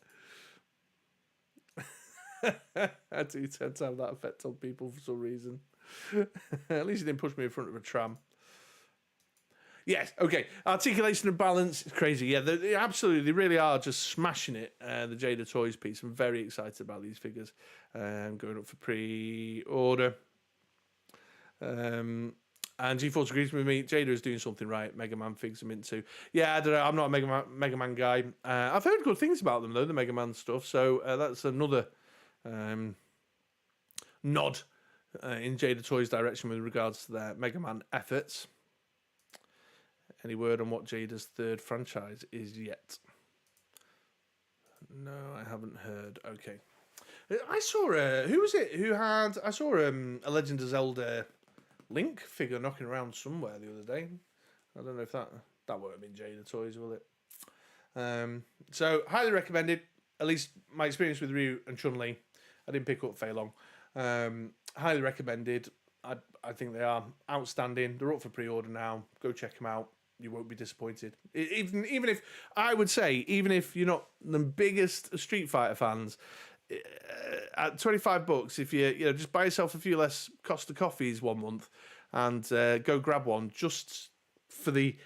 I do tend to have that effect on people for some reason. At least he didn't push me in front of a tram. Yes, okay. Articulation and balance, it's crazy. Yeah, they absolutely, they really are just smashing it, the Jada Toys piece. I'm very excited about these figures. Going up for pre-order. And GeForce agrees with me. Jada is doing something right. Mega Man figs I'm into. Yeah, I don't know. I'm not a Mega Man guy. I've heard good things about them, though, the Mega Man stuff. So that's another nod in Jada Toys' direction with regards to their Mega Man efforts. Any word on what Jada's third franchise is yet? No, I haven't heard. Okay. I saw who was it who had? I saw a Legend of Zelda Link figure knocking around somewhere the other day. I don't know if that won't have been Jada Toys, will it? So highly recommended. At least my experience with Ryu and Chun-Li. I didn't pick up Fei Long. Highly recommended. I think they are outstanding. They're up for pre-order now. Go check them out. You won't be disappointed. Even if I would say, even if you're not the biggest Street Fighter fans, at $25, if you just buy yourself a few less Costa coffees one month and go grab one just for the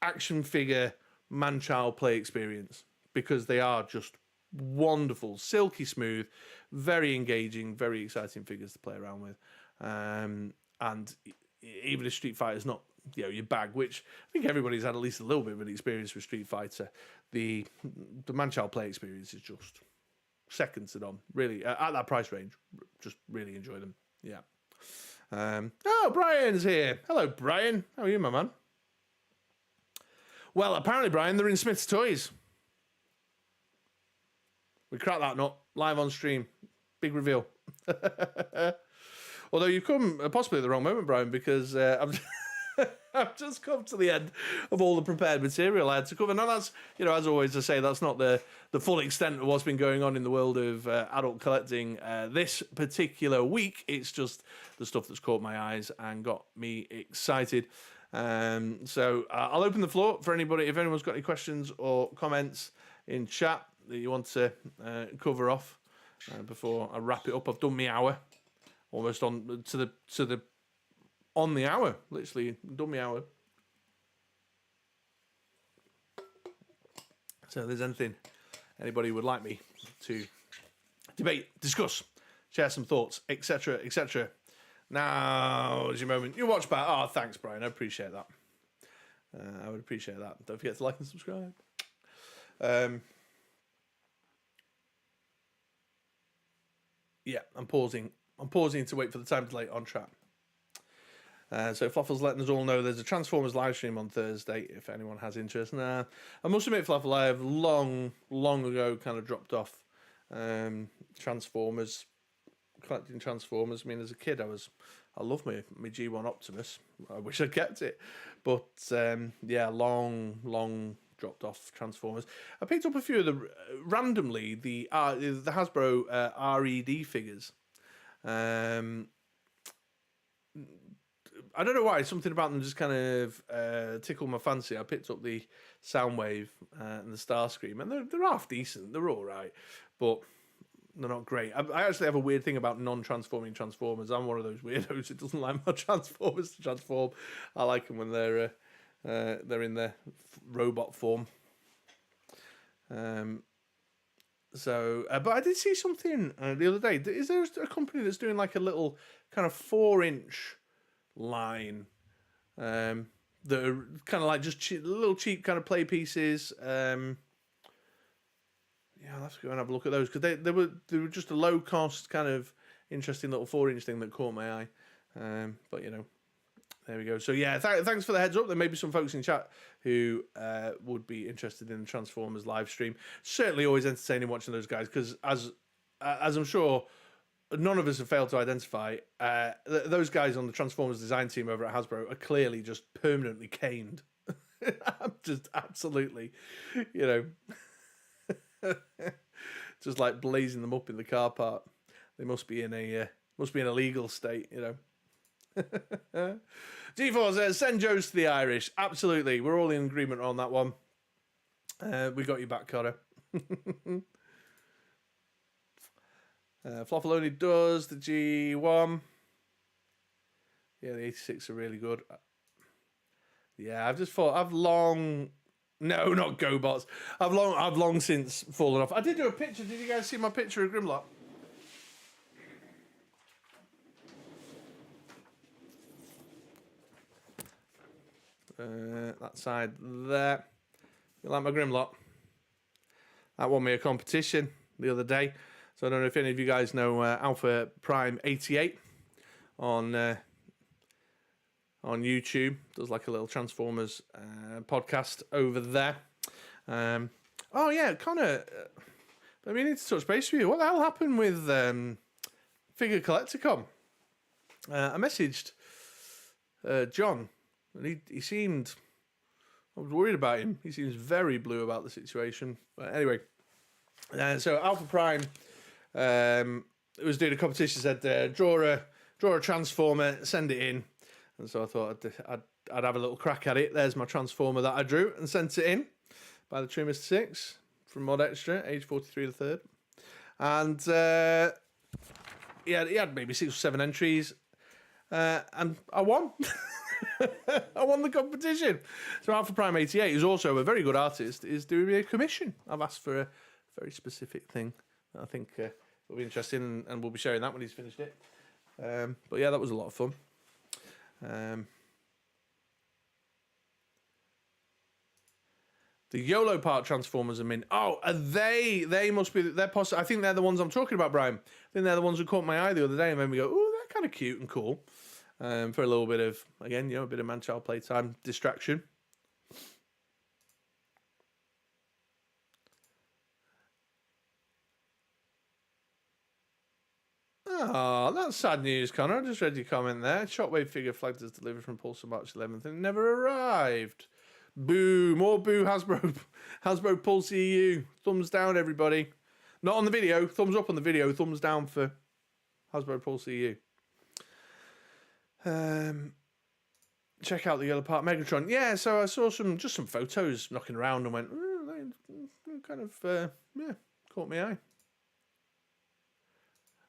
action figure man-child play experience, because they are just wonderful, silky smooth, very engaging, very exciting figures to play around with. And even if Street Fighter's not your bag, which I think everybody's had at least a little bit of an experience with Street Fighter, the man-child play experience is just second to none. Really, at that price range, just really enjoy them. Yeah. Oh, Brian's here. Hello, Brian. How are you, my man? Well, apparently, Brian, they're in Smith's Toys. We cracked that nut live on stream. Big reveal. Although you've come possibly at the wrong moment, Brian, because I've just come to the end of all the prepared material I had to cover. Now, that's, as always I say, that's not the full extent of what's been going on in the world of adult collecting this particular week. It's just the stuff that's caught my eyes and got me excited. So I'll open the floor for anybody. If anyone's got any questions or comments in chat that you want to cover off before I wrap it up. I've done my hour, almost on the hour, literally done my hour. So if there's anything anybody would like me to debate, discuss, share some thoughts, etc., etc. Now is your moment. You watch back. Oh, thanks, Brian. I appreciate that. I would appreciate that. Don't forget to like and subscribe. Yeah, I'm pausing. I'm pausing to wait for the time delay on track. So Fluffel's letting us all know there's a Transformers live stream on Thursday if anyone has interest. Nah, I must admit, Fluffle, I have long ago kind of dropped off Transformers, collecting Transformers. I mean, as a kid, I love my G1 Optimus. I wish I kept it, but yeah, long dropped off Transformers. I picked up a few of the randomly the Hasbro RED figures. I don't know why, something about them just kind of tickled my fancy. I picked up the Soundwave and the Starscream, and they're half decent. They're all right, but they're not great. I actually have a weird thing about non-transforming Transformers. I'm one of those weirdos who doesn't like my Transformers to transform. I like them when they're in their robot form. So, but I did see something the other day. Is there a company that's doing like a little kind of 4-inch line that are kind of like just little cheap kind of play pieces? Yeah, I'll have to go and have a look at those, because they were just a low cost kind of interesting little 4-inch thing that caught my eye. But there we go. So yeah, thanks for the heads up. There may be some folks in chat who would be interested in the Transformers live stream. Certainly always entertaining watching those guys, because as I'm sure none of us have failed to identify, those guys on the Transformers design team over at Hasbro are clearly just permanently caned. I'm just absolutely, just like blazing them up in the car park. They must be in a legal state, G4 says, send Joes to the Irish. Absolutely. We're all in agreement on that one. We got you back, Connor. Fluffle only does the G1. Yeah, the 86 are really good. Yeah, I've just thought, no, not GoBots. I've long since fallen off. I did do a picture. Did you guys see my picture of Grimlock? That side there. You like my Grimlock? That won me a competition the other day. So I don't know if any of you guys know Alpha Prime 88 on YouTube. Does like a little Transformers podcast over there. Oh yeah, Connor. I mean, need to touch base with you. What the hell happened with Figure Collecticon? I messaged John, and he seemed. I was worried about him. He seems very blue about the situation. But anyway, so Alpha Prime was doing a competition. Said draw a Transformer, send it in, and so I thought I'd have a little crack at it. There's my Transformer that I drew and sent it in by the True Mr. 6 from MoDXtra, age 43 the third, and he had maybe 6 or 7 entries, and I won. I won the competition. So Alpha Prime 88, who's also a very good artist, is doing me a commission. I've asked for a very specific thing that I think will be interesting, and we'll be sharing that when he's finished it. But yeah, that was a lot of fun. The YOLO Park Transformers are in. Oh, are they? They must be. They're possible. I think they're the ones I'm talking about, Brian. I think they're the ones who caught my eye the other day and made me go, "Oh, they're kind of cute and cool." For a little bit of, again, a bit of man-child playtime distraction. Oh, that's sad news, Connor. I just read your comment there. Shockwave figure flagged as delivered from Pulsar March 11th and never arrived. Boo. More boo, Hasbro. Hasbro Pulse EU. Thumbs down, everybody. Not on the video. Thumbs up on the video. Thumbs down for Hasbro Pulse EU. Check out the Yellow Park Megatron. Yeah, so I saw some photos knocking around and went, they kind of caught my eye.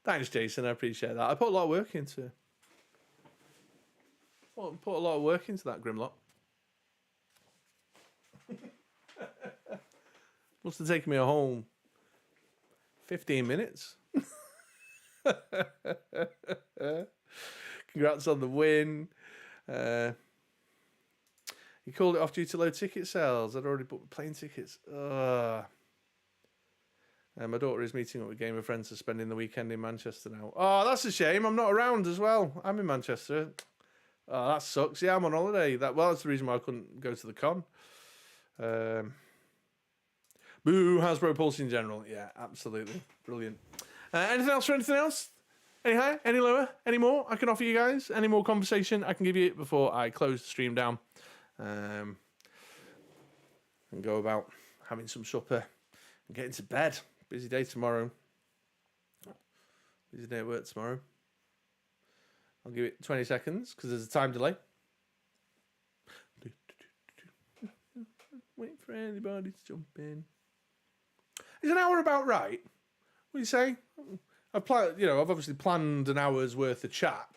Thanks, Jason. I appreciate that. I put a lot of work into. Put a lot of work into that Grimlock. Must have taken me a whole 15 minutes. Congrats on the win. He called it off due to low ticket sales. I'd already booked plane tickets. My daughter is meeting up with Game of Friends to spending the weekend in Manchester now. Oh, that's a shame. I'm not around as well. I'm in Manchester. Oh, that sucks. Yeah, I'm on holiday. That's the reason why I couldn't go to the con. Boo, Hasbro Pulse in general. Yeah, absolutely. Brilliant. Anything else for anything else? Any higher? Any lower? Any more I can offer you guys? Any more conversation I can give you before I close the stream down? And go about having some supper and getting to bed. Busy day tomorrow. Busy day at work tomorrow. I'll give it 20 seconds because there's a time delay. Wait for anybody to jump in. Is an hour about right? What do you say? I've obviously planned an hour's worth of chat,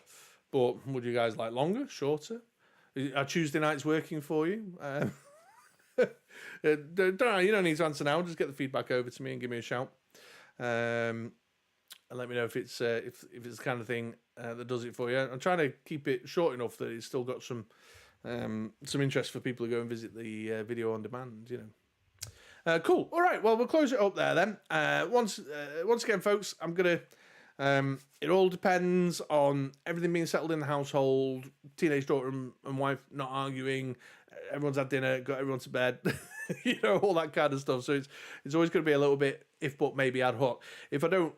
but would you guys like longer, shorter? Are Tuesday nights working for you? You don't need to answer now. Just get the feedback over to me and give me a shout, and let me know if it's the kind of thing that does it for you. I'm trying to keep it short enough that it's still got some interest for people who go and visit the video on demand. Cool. All right. Well, we'll close it up there then. Once again, folks, I'm gonna. It all depends on everything being settled in the household. Teenage daughter and wife not arguing. Everyone's had dinner. Got everyone to bed. All that kind of stuff. So it's always going to be a little bit if but maybe ad hoc. If I don't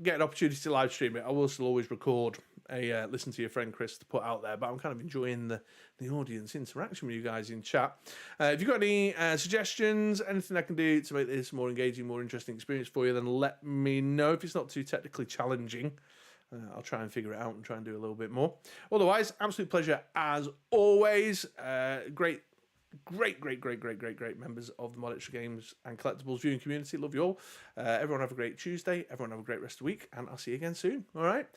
get an opportunity to live stream it, I will still always record a listen to your friend Chris to put out there. But I'm kind of enjoying the audience interaction with you guys in chat. If you've got any suggestions, anything I can do to make this more engaging, more interesting experience for you, then let me know. If it's not too technically challenging, I'll try and figure it out and try and do a little bit more. Otherwise, absolute pleasure as always. Great members of the MoDXtra Games and Collectibles viewing community. Love you all. Everyone have a great Tuesday. Everyone have a great rest of the week, and I'll see you again soon. All right.